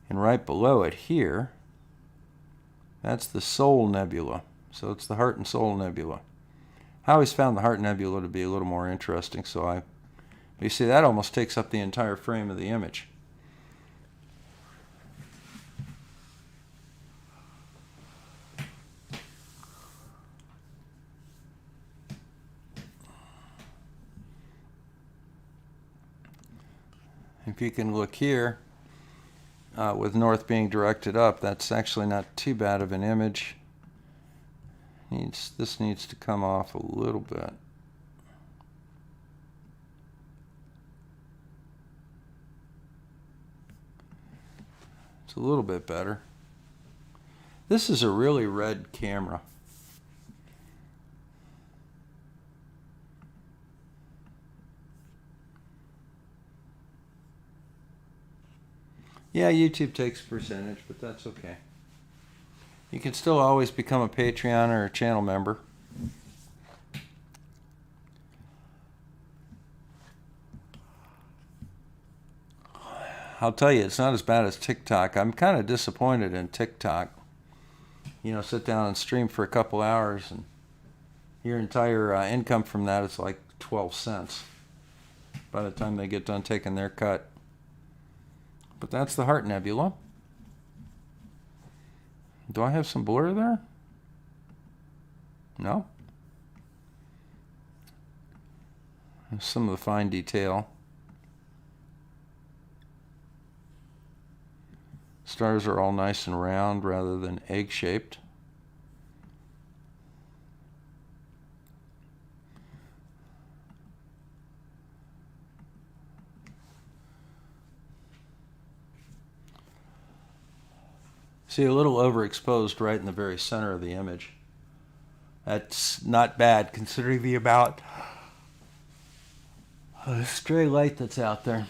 and right below it here, that's the Soul Nebula. So it's the Heart and Soul Nebula. I always found the Heart Nebula to be a little more interesting, so you see that almost takes up the entire frame of the image. If you can look here, with north being directed up, that's actually not too bad of an image. This needs to come off a little bit. It's a little bit better. This is a really red camera. Yeah, YouTube takes a percentage, but that's okay. You can still always become a Patreon or a channel member. I'll tell you, it's not as bad as TikTok. I'm kind of disappointed in TikTok. You know, sit down and stream for a couple hours, and your entire income from that is like 12 cents by the time they get done taking their cut. But that's the Heart Nebula. Do I have some blur there? No? Some of the fine detail. Stars are all nice and round rather than egg-shaped. See, a little overexposed right in the very center of the image. That's not bad considering the amount of stray light that's out there.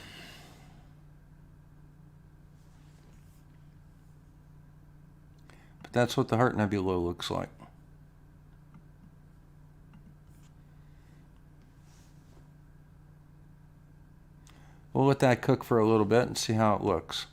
But that's what the Heart Nebula looks like. We'll let that cook for a little bit and see how it looks.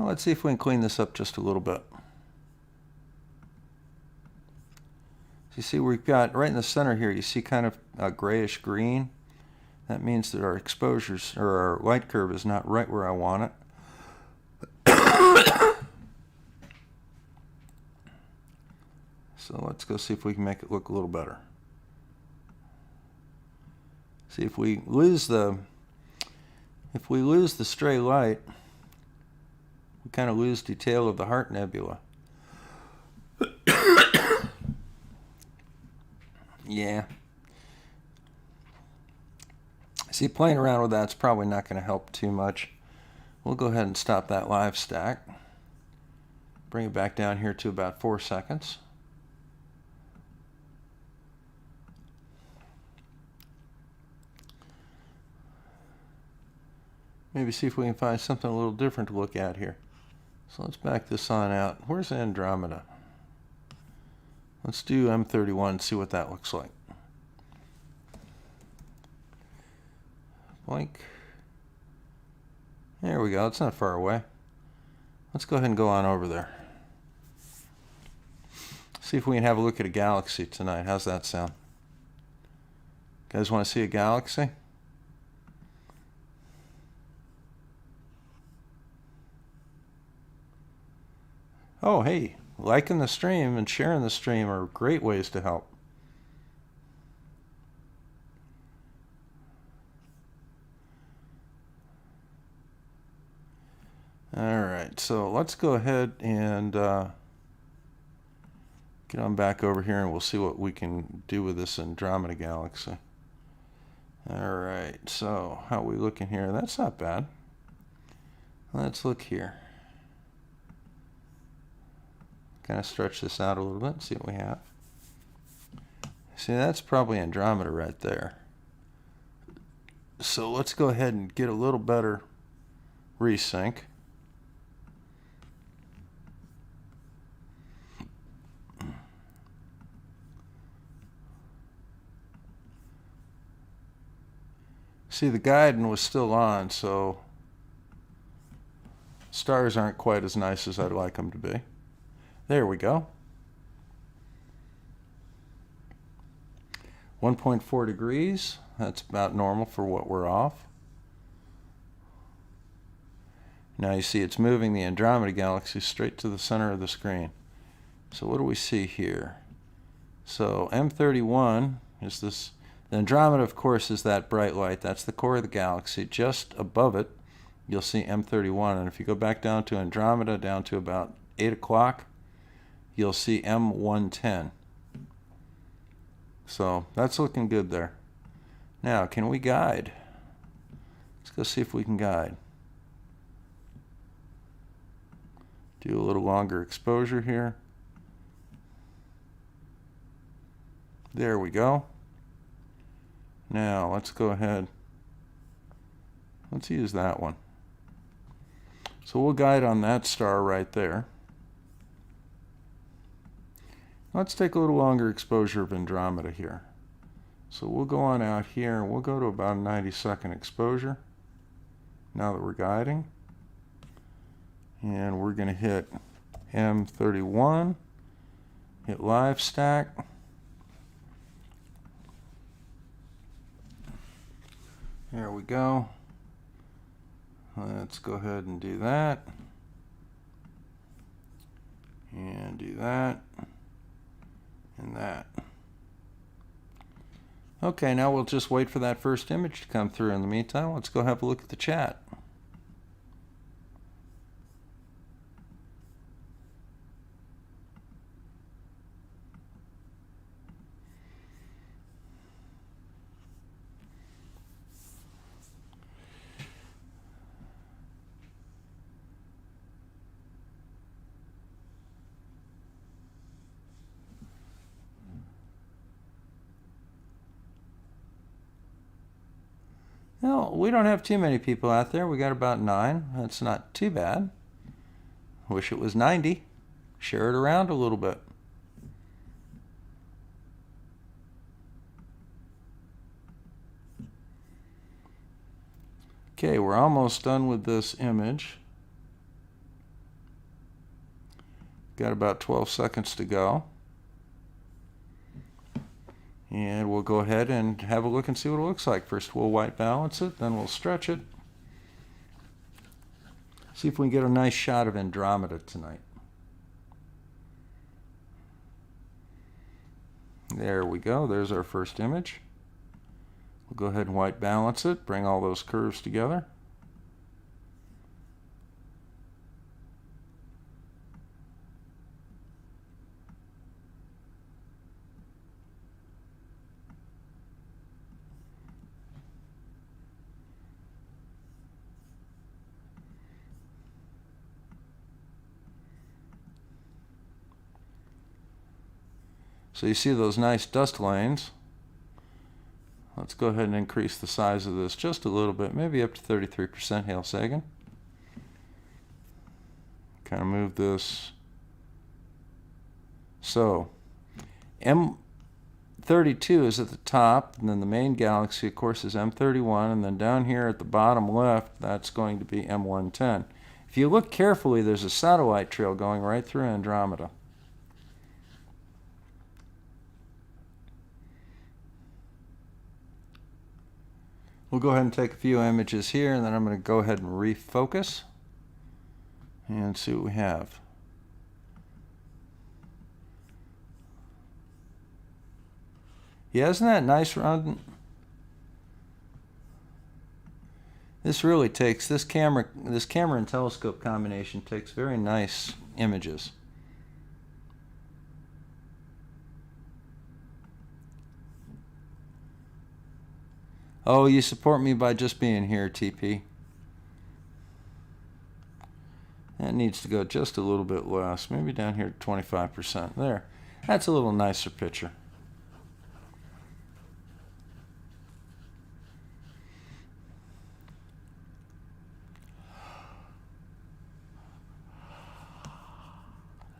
Well, let's see if we can clean this up just a little bit. So you see we've got right in the center here, you see kind of a grayish green. That means that our exposures or our light curve is not right where I want it. So let's go see if we can make it look a little better. See if we lose the stray light, we kind of lose detail of the Heart Nebula. Yeah. See, playing around with that's probably not going to help too much. We'll go ahead and stop that live stack. Bring it back down here to about 4 seconds. Maybe see if we can find something a little different to look at here. So let's back this on out. Where's Andromeda? Let's do M31 and see what that looks like. Blink. There we go. It's not far away. Let's go ahead and go on over there. See if we can have a look at a galaxy tonight. How's that sound? You guys want to see a galaxy? Oh, hey, liking the stream and sharing the stream are great ways to help. All right, so let's go ahead and get on back over here and we'll see what we can do with this Andromeda galaxy. All right, so how are we looking here? That's not bad. Let's look here. Kind of stretch this out a little bit and see what we have. See, that's probably Andromeda right there. So let's go ahead and get a little better resync. See, the guiding was still on, so stars aren't quite as nice as I'd like them to be. There we go. 1.4 degrees. That's about normal for what we're off. Now you see it's moving the Andromeda galaxy straight to the center of the screen. So what do we see here? So M31 is this. The Andromeda, of course, is that bright light. That's the core of the galaxy. Just above it, you'll see M31. And if you go back down to Andromeda, down to about 8 o'clock, you'll see M110. So that's looking good there. Now, can we guide? Let's go see if we can guide. Do a little longer exposure here. There we go. Now, let's go ahead. Let's use that one. So we'll guide on that star right there. Let's take a little longer exposure of Andromeda here. So we'll go on out here and we'll go to about a 90-second exposure now that we're guiding. And we're going to hit M31, hit live stack. There we go. Let's go ahead and do that. And do that. And that. Okay, now we'll just wait for that first image to come through. In the meantime, let's go have a look at the chat. Well, we don't have too many people out there. We got about 9. That's not too bad. Wish it was 90. Share it around a little bit. Okay, we're almost done with this image. Got about 12 seconds to go. And we'll go ahead and have a look and see what it looks like. First we'll white balance it, then we'll stretch it. See if we can get a nice shot of Andromeda tonight. There we go, there's our first image. We'll go ahead and white balance it, bring all those curves together. So you see those nice dust lanes. Let's go ahead and increase the size of this just a little bit, maybe up to 33% Hail Sagan. Kind of move this. So M32 is at the top, and then the main galaxy, of course, is M31, and then down here at the bottom left, that's going to be M110. If you look carefully, there's a satellite trail going right through Andromeda. We'll go ahead and take a few images here, and then I'm going to go ahead and refocus and see what we have. Yeah, isn't that nice, Ron? This really takes, this camera and telescope combination takes very nice images. Oh, you support me by just being here, TP. That needs to go just a little bit less, maybe down here to 25%. There, that's a little nicer picture.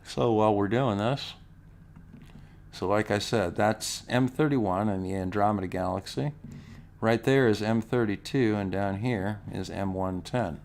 So while we're doing this, so like I said, that's M31 in the Andromeda Galaxy. Right there is M32, and down here is M110.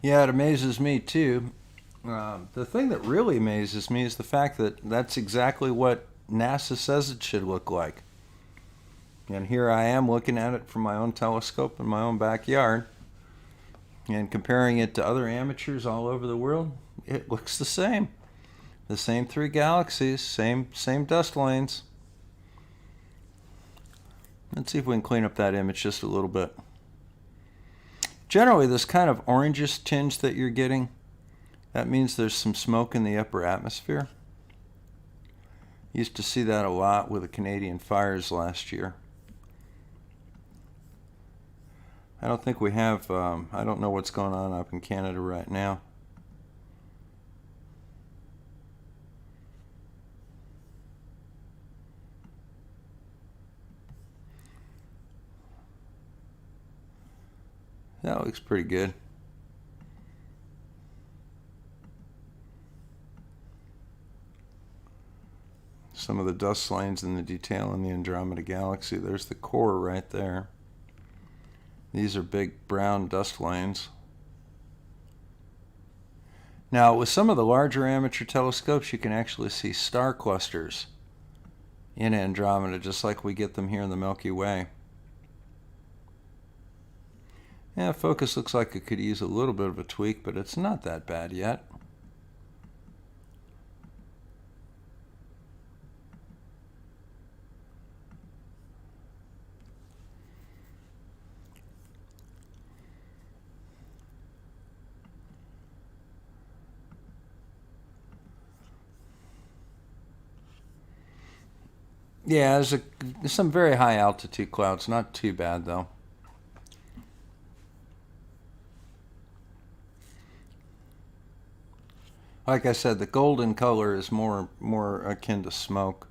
Yeah, it amazes me too. The thing that really amazes me is the fact that that's exactly what NASA says it should look like. And here I am looking at it from my own telescope in my own backyard and comparing it to other amateurs all over the world. It looks the same. The same three galaxies, same dust lanes. Let's see if we can clean up that image just a little bit. Generally, this kind of orangish tinge that you're getting, that means there's some smoke in the upper atmosphere. Used to see that a lot with the Canadian fires last year. I don't think we have, I don't know what's going on up in Canada right now. That looks pretty good. Some of the dust lanes and the detail in the Andromeda Galaxy. There's the core right there. These are big brown dust lanes. Now, with some of the larger amateur telescopes, you can actually see star clusters in Andromeda, just like we get them here in the Milky Way. Yeah, focus looks like it could use a little bit of a tweak, but it's not that bad yet. Yeah, there's some very high altitude clouds, not too bad though. Like I said, the golden color is more akin to smoke.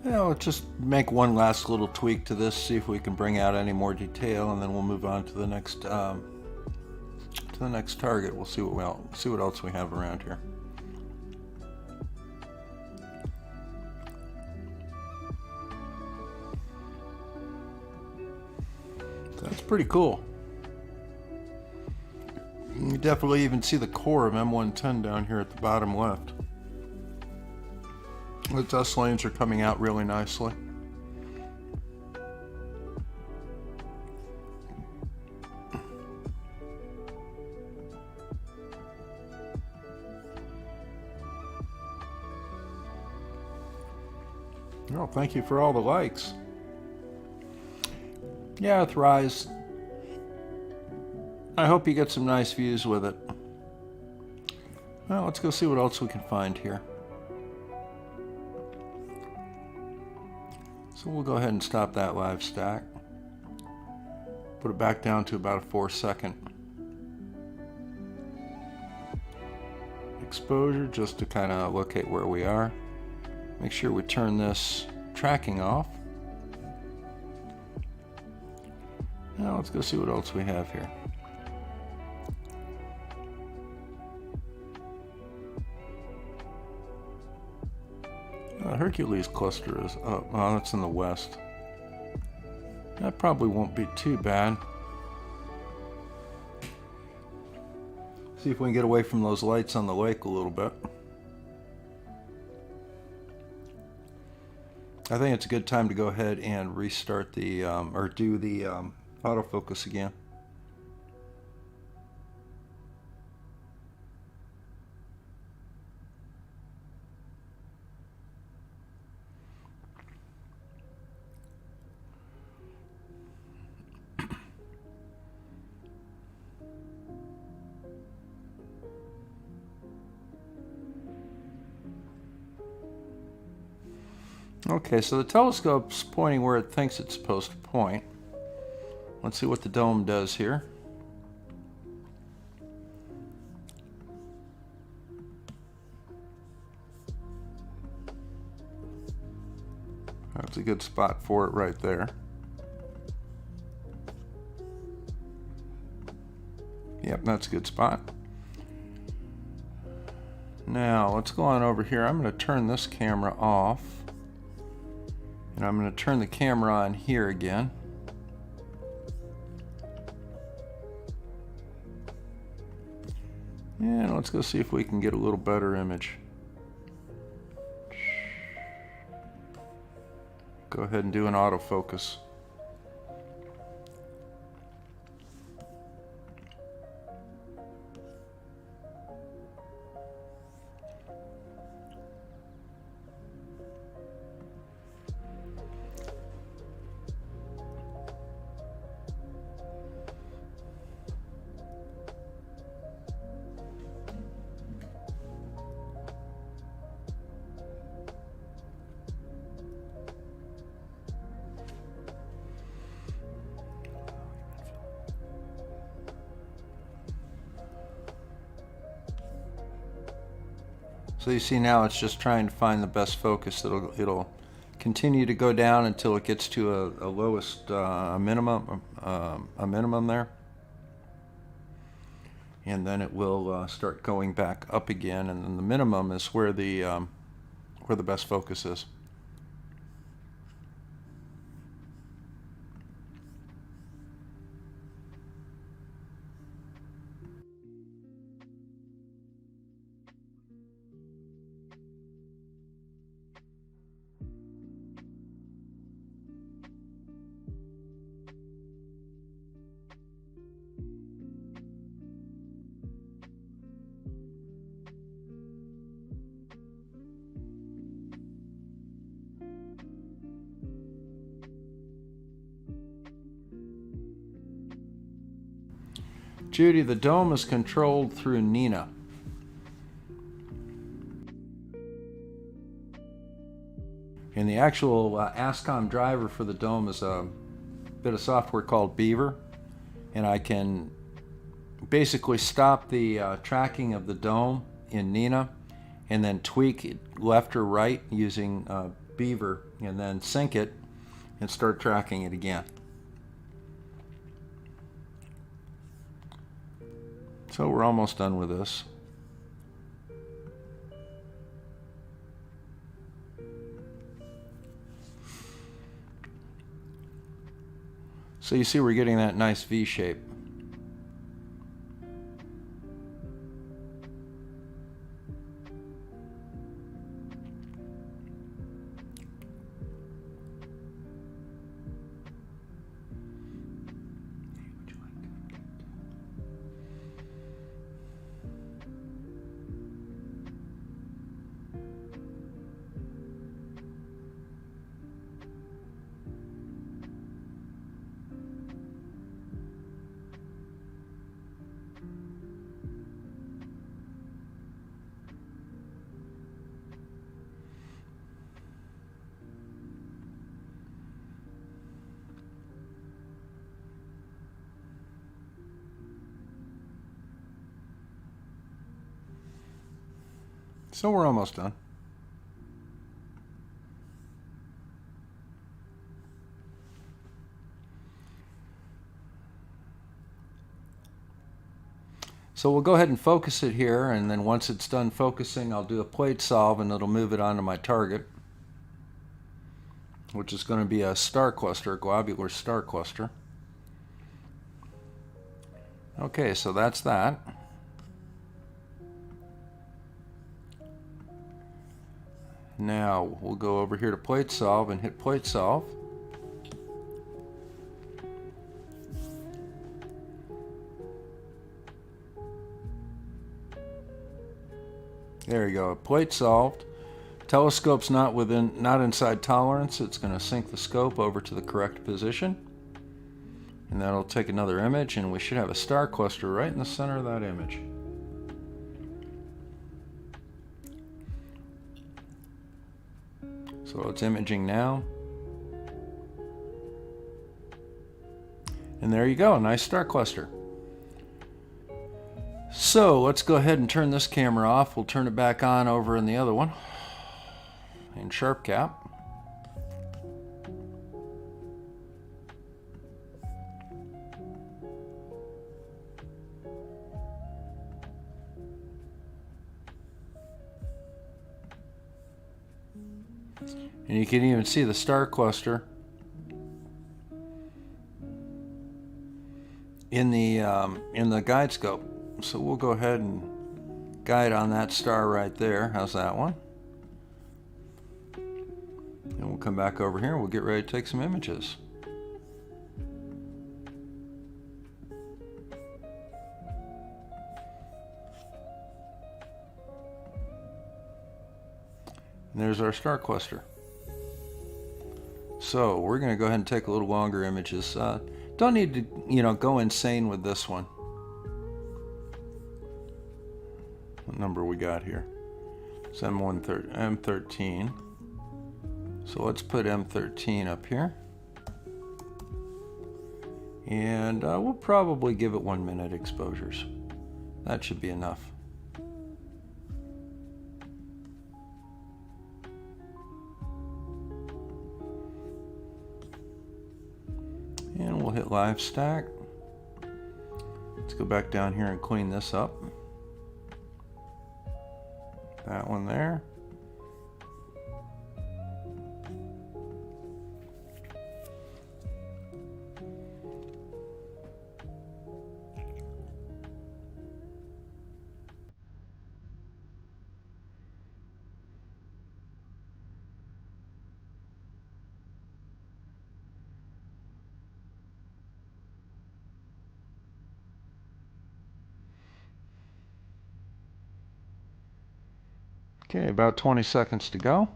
Now let's just make one last little tweak to this, see if we can bring out any more detail, and then we'll move on to the next target. We'll see what else we have around here. That's pretty cool. You can definitely even see the core of M110 down here at the bottom left. The dust lanes are coming out really nicely. Oh, thank you for all the likes. Yeah, Thrice. I hope you get some nice views with it. Well, let's go see what else we can find here. So we'll go ahead and stop that live stack. Put it back down to about a 4-second exposure just to kind of locate where we are. Make sure we turn this tracking off. Now let's go see what else we have here. The Hercules cluster is up. Oh, that's in the west. That probably won't be too bad. See if we can get away from those lights on the lake a little bit. I think it's a good time to go ahead and restart the, or do the autofocus again. Okay, so the telescope's pointing where it thinks it's supposed to point. Let's see what the dome does here. That's a good spot for it right there. Yep, that's a good spot. Now, let's go on over here. I'm going to turn this camera off. And I'm going to turn the camera on here again. And let's go see if we can get a little better image. Go ahead and do an autofocus. So you see now it's just trying to find the best focus. It'll continue to go down until it gets to a lowest minimum there, and then it will start going back up again. And then the minimum is where the best focus is. Judy, the dome is controlled through Nina. And the actual ASCOM driver for the dome is a bit of software called Beaver. And I can basically stop the tracking of the dome in Nina and then tweak it left or right using beaver and then sync it and start tracking it again. So we're almost done with this. So you see we're getting that nice V shape. So we're almost done. So we'll go ahead and focus it here, and then once it's done focusing, I'll do a plate solve and it'll move it onto my target, which is going to be a star cluster, a globular star cluster. Okay, so that's that. Now we'll go over here to plate solve and hit plate solve. There you go, plate solved. Telescope's not inside tolerance. It's going to sync the scope over to the correct position. And that'll take another image, and we should have a star cluster right in the center of that image. So it's imaging now. And there you go, a nice star cluster. So let's go ahead and turn this camera off. We'll turn it back on over in the other one, in Sharp Cap. And you can even see the star cluster in the guide scope. So we'll go ahead and guide on that star right there. How's that one? And we'll come back over here and we'll get ready to take some images. And there's our star cluster. So we're going to go ahead and take a little longer images. Don't need to, go insane with this one. What number we got here? It's M13. So let's put M13 up here. And we'll probably give it 1 minute exposures. That should be enough. And we'll hit live stack. Let's go back down here and clean this up. That one there. Okay, about 20 seconds to go.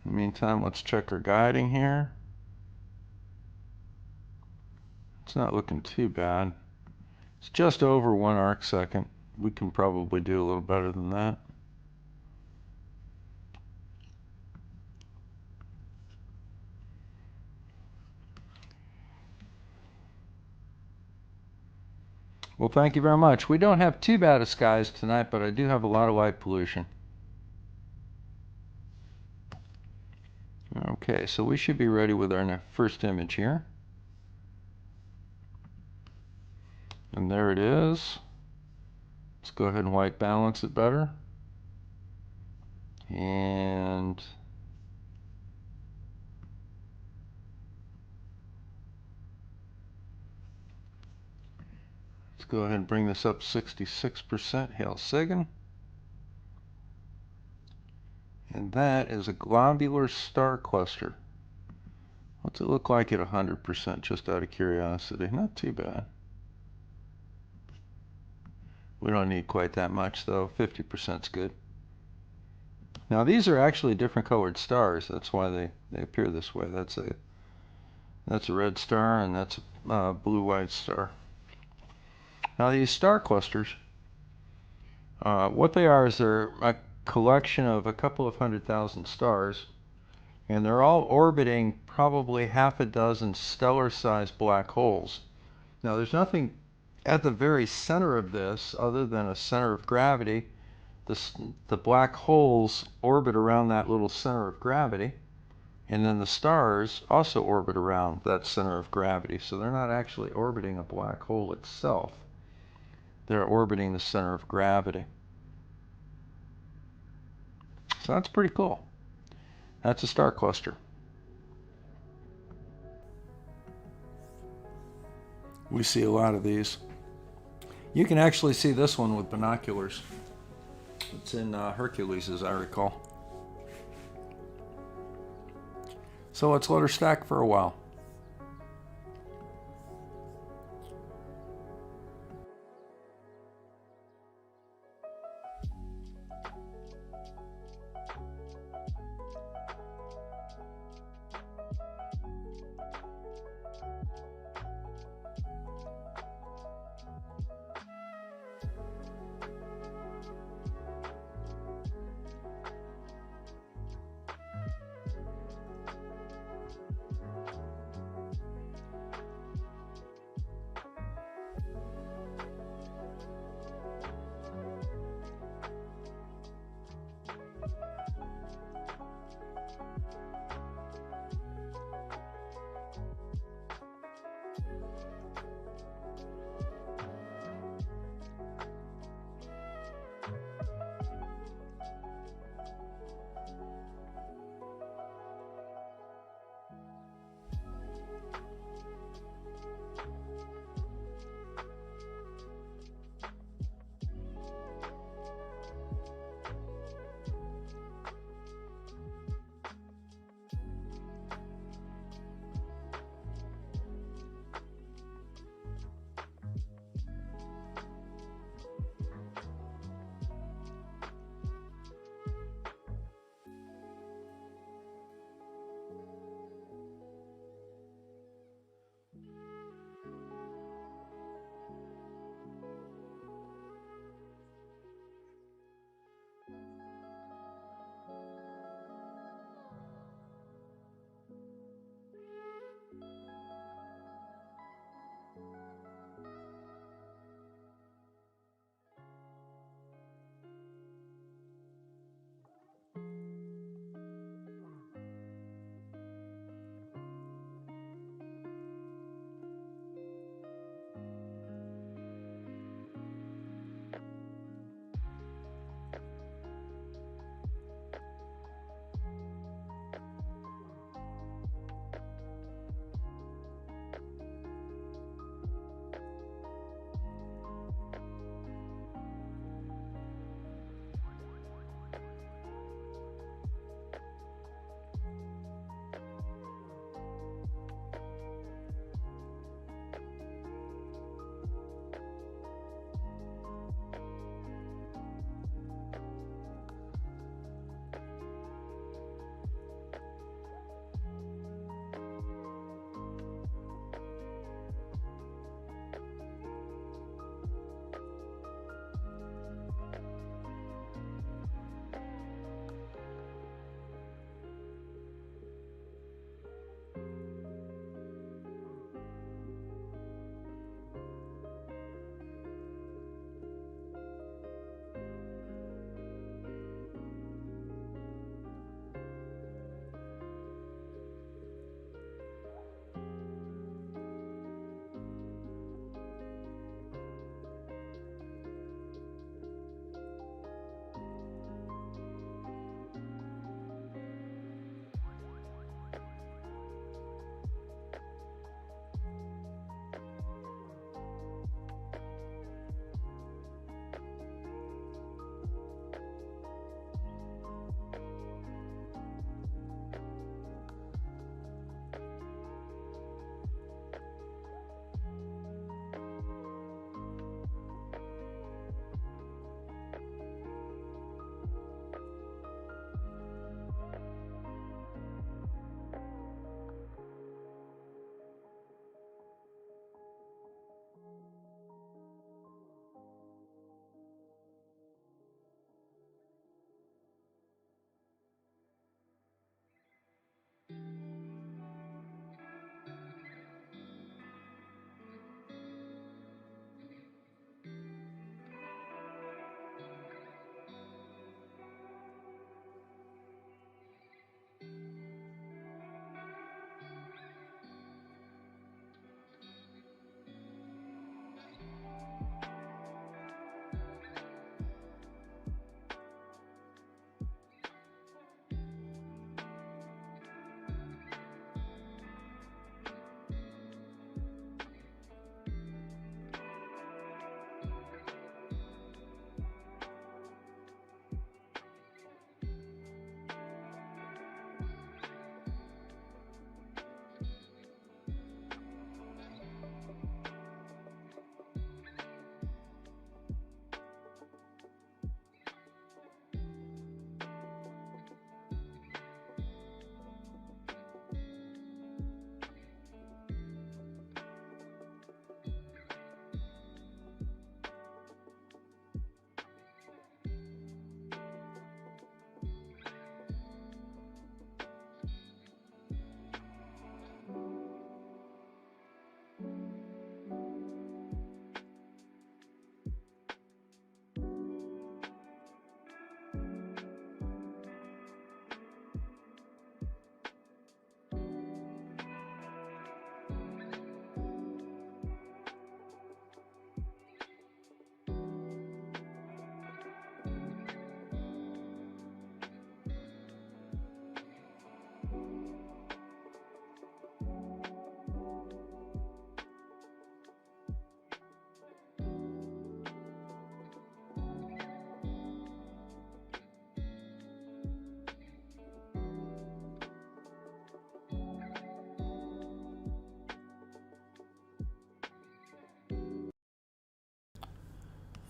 In the meantime, let's check our guiding here. It's not looking too bad. It's just over 1 arc second. We can probably do a little better than that. Well, thank you very much. We don't have too bad of skies tonight, but I do have a lot of light pollution. Okay, so we should be ready with our first image here. And there it is. Let's go ahead and white balance it better. And let's go ahead and bring this up 66% Hail Sagan. And that is a globular star cluster. What's it look like at 100%, just out of curiosity? Not too bad. We don't need quite that much though. 50% is good. Now these are actually different colored stars. That's why they appear this way. That's a red star, and that's a blue-white star. Now these star clusters, what they are is they're a collection of a couple of 100,000 stars, and they're all orbiting probably half a dozen stellar-sized black holes. Now there's nothing at the very center of this other than a center of gravity. The black holes orbit around that little center of gravity, and then the stars also orbit around that center of gravity. So they're not actually orbiting a black hole itself. They're orbiting the center of gravity. So that's pretty cool. That's a star cluster. We see a lot of these. You can actually see this one with binoculars. It's in Hercules, as I recall. So let's let her stack for a while.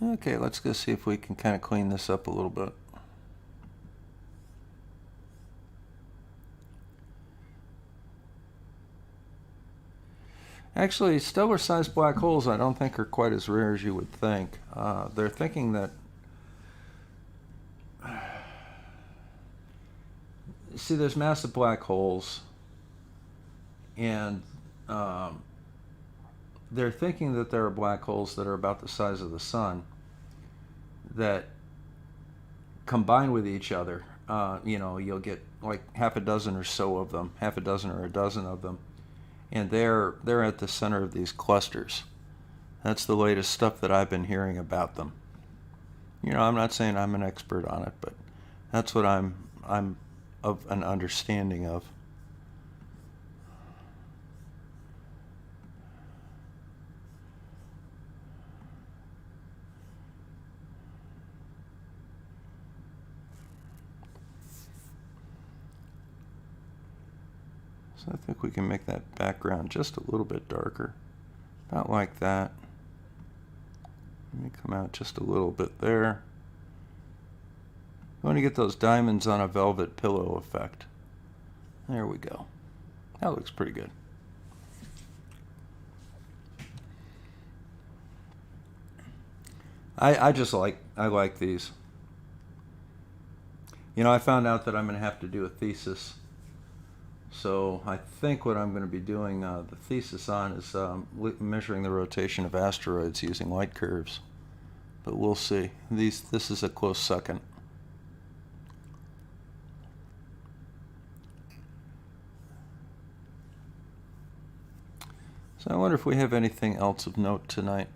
Okay, let's go see if we can kind of clean this up a little bit. Actually, stellar-sized black holes I don't think are quite as rare as you would think. They're thinking that... See, there's massive black holes, and they're thinking that there are black holes that are about the size of the sun that combine with each other. You'll get like half a dozen or so of them, half a dozen or a dozen of them, and they're at the center of these clusters. That's the latest stuff that I've been hearing about them. I'm not saying I'm an expert on it, but that's what I'm of an understanding of. So I think we can make that background just a little bit darker. About like that. Let me come out just a little bit there. I want to get those diamonds on a velvet pillow effect. There we go. That looks pretty good. I like these. I found out that I'm going to have to do a thesis. So I think what I'm going to be doing the thesis on is measuring the rotation of asteroids using light curves. But we'll see. This is a close second. So I wonder if we have anything else of note tonight.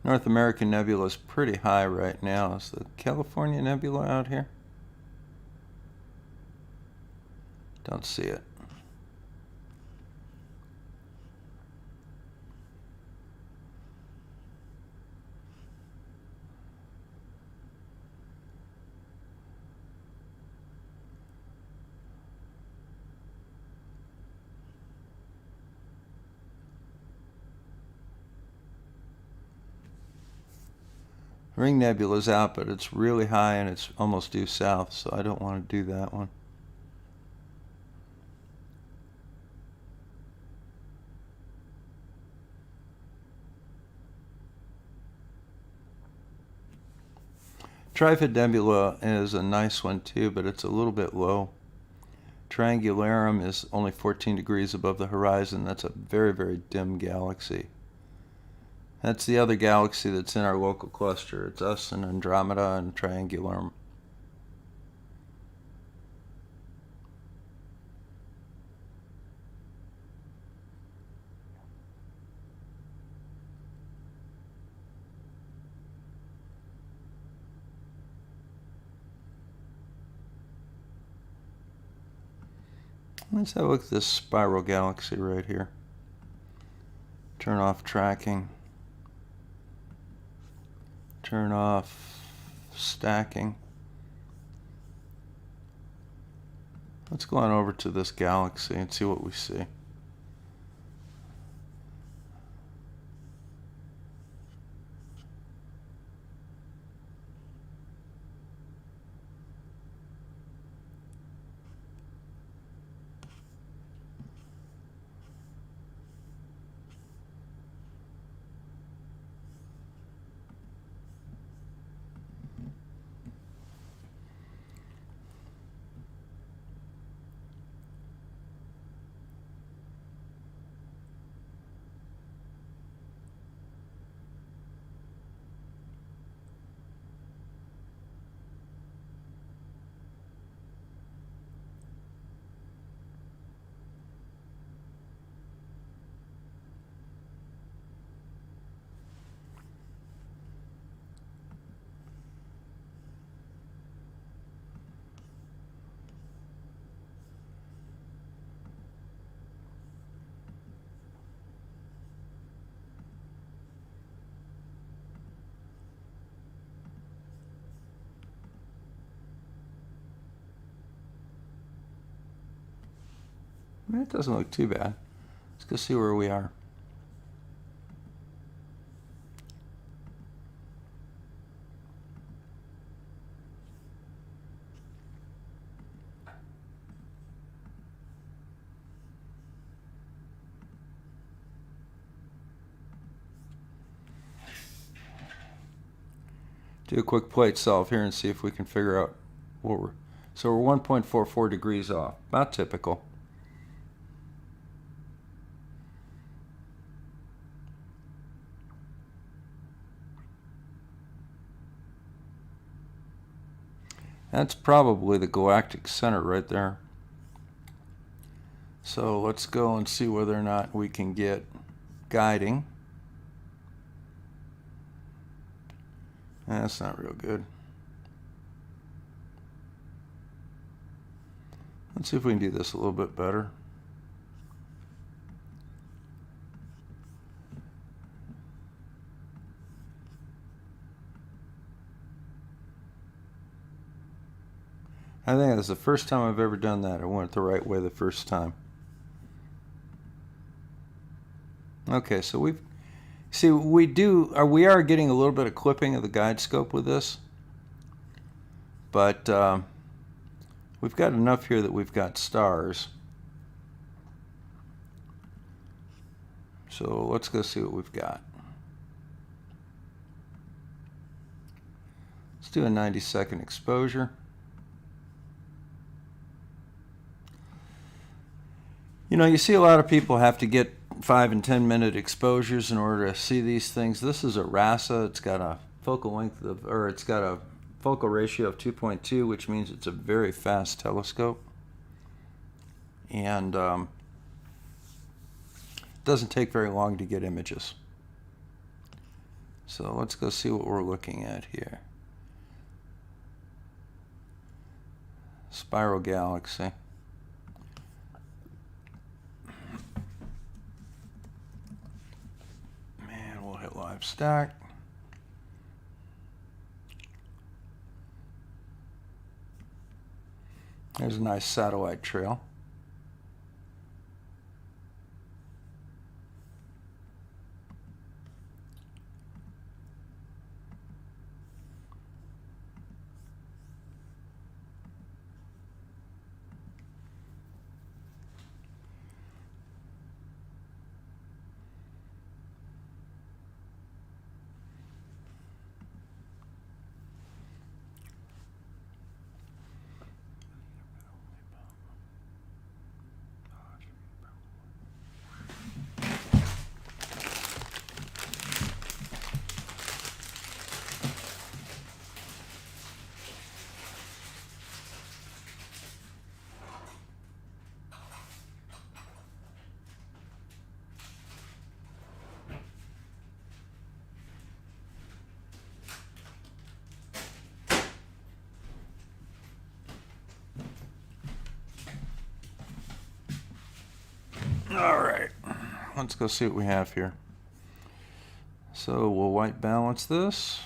North American Nebula is pretty high right now. Is the California Nebula out here? Don't see it. Ring Nebula's out, but it's really high and it's almost due south, so I don't want to do that one. Trifid Nebula is a nice one too, but it's a little bit low. Triangularum is only 14 degrees above the horizon. That's a very, very dim galaxy. That's the other galaxy that's in our local cluster. It's us and Andromeda and Triangularum. Let's have a look at this spiral galaxy right here. Turn off tracking. Turn off stacking. Let's go on over to this galaxy and see what we see. It doesn't look too bad. Let's go see where we are. Do a quick plate solve here and see if we can figure out what we're... So we're 1.44 degrees off, about typical. That's probably the galactic center right there. So let's go and see whether or not we can get guiding. That's not real good. Let's see if we can do this a little bit better. I think that's the first time I've ever done that. I went the right way the first time. Okay, so we are getting a little bit of clipping of the guide scope with this, but we've got enough here that we've got stars. So let's go see what we've got. Let's do a 90-second exposure. You know, you see a lot of people have to get 5 and 10 minute exposures in order to see these things. This is a RASA. It's got a focal length of, or it's got a focal ratio of 2.2, which means it's a very fast telescope. And it doesn't take very long to get images. So let's go see what we're looking at here. Spiral galaxy. Live stack. There's a nice satellite trail. All right, let's go see what we have here. So we'll white balance this,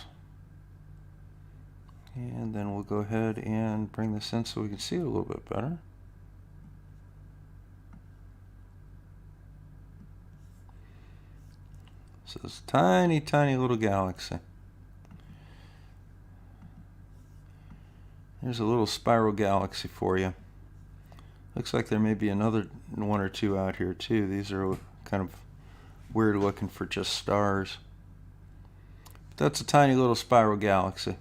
and then we'll go ahead and bring this in so we can see it a little bit better. So it's a tiny, tiny little galaxy. There's a little spiral galaxy for you. Looks like there may be another one or two out here too. These are kind of weird looking for just stars. But that's a tiny little spiral galaxy.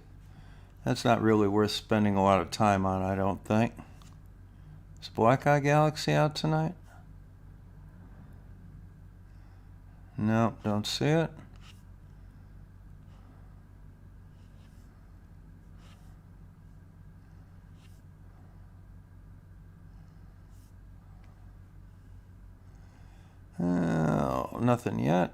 That's not really worth spending a lot of time on, I don't think. Is Black Eye Galaxy out tonight? No, don't see it. Nothing yet.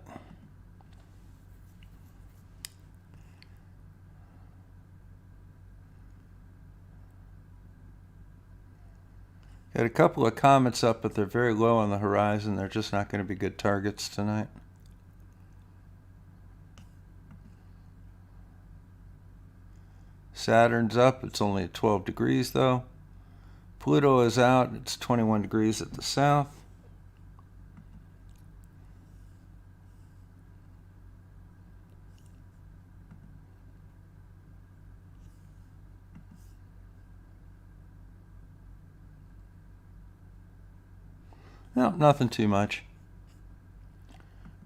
Got a couple of comets up, but they're very low on the horizon. They're just not going to be good targets tonight. Saturn's up. It's only at 12 degrees though. Pluto is out. It's 21 degrees at the south. No, nothing too much.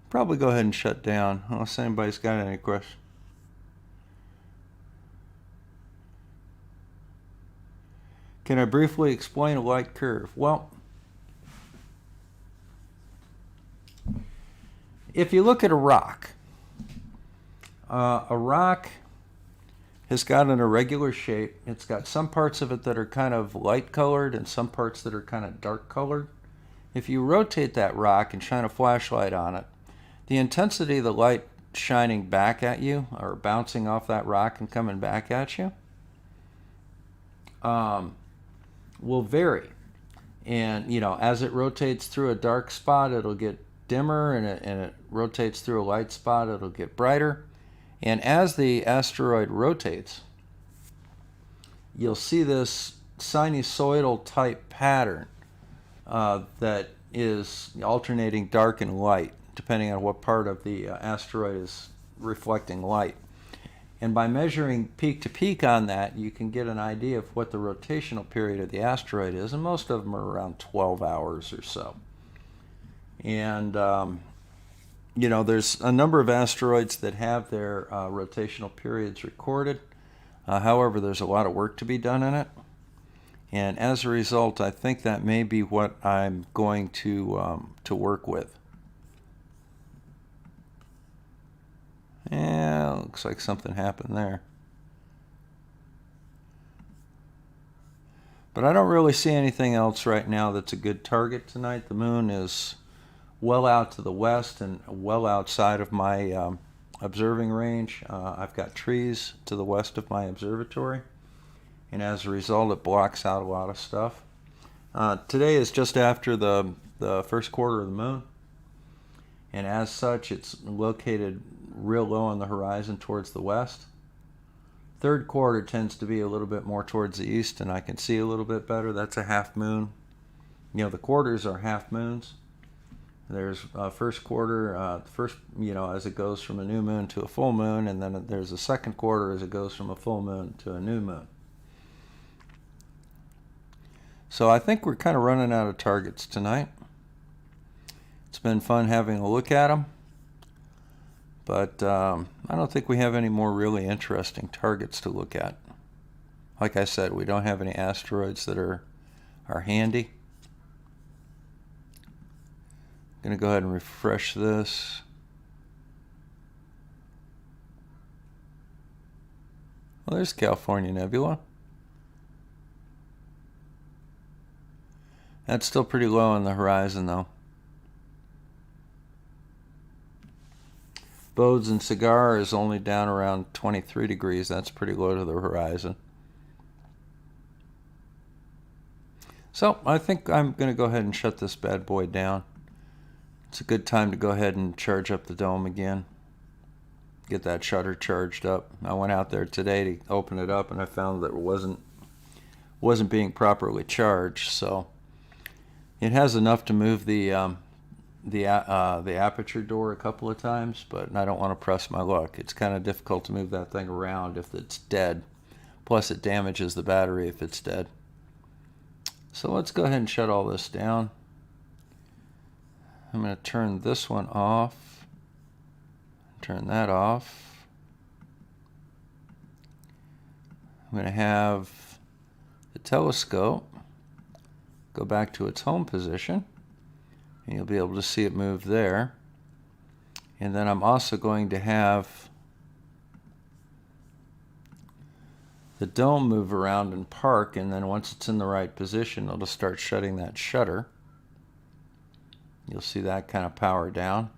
Probably go ahead and shut down unless anybody's got any questions. Can I briefly explain a light curve? Well, if you look at a rock has got an irregular shape. It's got some parts of it that are kind of light colored and some parts that are kind of dark colored. If you rotate that rock and shine a flashlight on it, the intensity of the light shining back at you or bouncing off that rock and coming back at you will vary. And, as it rotates through a dark spot, it'll get dimmer, and it rotates through a light spot, it'll get brighter. And as the asteroid rotates, you'll see this sinusoidal type pattern that is alternating dark and light, depending on what part of the asteroid is reflecting light. And by measuring peak to peak on that, you can get an idea of what the rotational period of the asteroid is, and most of them are around 12 hours or so. And, there's a number of asteroids that have their rotational periods recorded. However, there's a lot of work to be done in it. And as a result, I think that may be what I'm going to work with. Yeah, looks like something happened there. But I don't really see anything else right now that's a good target tonight. The moon is well out to the west and well outside of my observing range. I've got trees to the west of my observatory, and as a result, it blocks out a lot of stuff. Today is just after the first quarter of the moon, and as such, it's located real low on the horizon towards the west. Third quarter tends to be a little bit more towards the east, and I can see a little bit better. That's a half moon. The quarters are half moons. There's first quarter, as it goes from a new moon to a full moon, and then there's a second quarter as it goes from a full moon to a new moon. So I think we're kind of running out of targets tonight. It's been fun having a look at them, but I don't think we have any more really interesting targets to look at. Like I said, we don't have any asteroids that are handy. I'm going to go ahead and refresh this. Well, there's California Nebula. That's still pretty low on the horizon, though. Bodes and Cigar is only down around 23 degrees. That's pretty low to the horizon. So I think I'm going to go ahead and shut this bad boy down. It's a good time to go ahead and charge up the dome again. Get that shutter charged up. I went out there today to open it up, and I found that it wasn't being properly charged. So it has enough to move the aperture door a couple of times, but I don't want to press my luck. It's kind of difficult to move that thing around if it's dead. Plus, it damages the battery if it's dead. So let's go ahead and shut all this down. I'm going to turn this one off, turn that off. I'm going to have the telescope go back to its home position, and you'll be able to see it move there. And then I'm also going to have the dome move around and park, and then once it's in the right position, it'll start shutting that shutter. You'll see that kind of power down.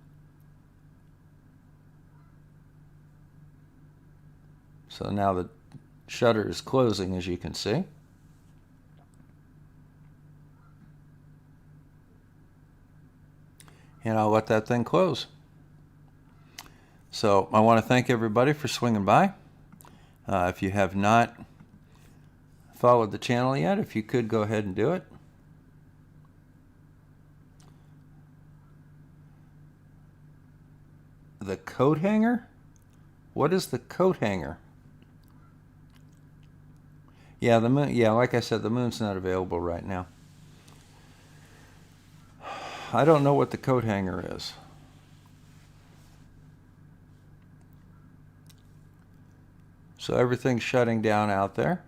So now the shutter is closing, as you can see. And I'll let that thing close. So I want to thank everybody for swinging by. If you have not followed the channel yet, if you could go ahead and do it. The coat hanger? What is the coat hanger? Yeah, the moon. Yeah, like I said, the moon's not available right now. I don't know what the coat hanger is. So everything's shutting down out there.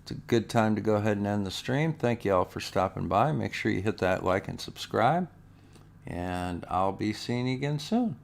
It's a good time to go ahead and end the stream. Thank you all for stopping by. Make sure you hit that like and subscribe. And I'll be seeing you again soon.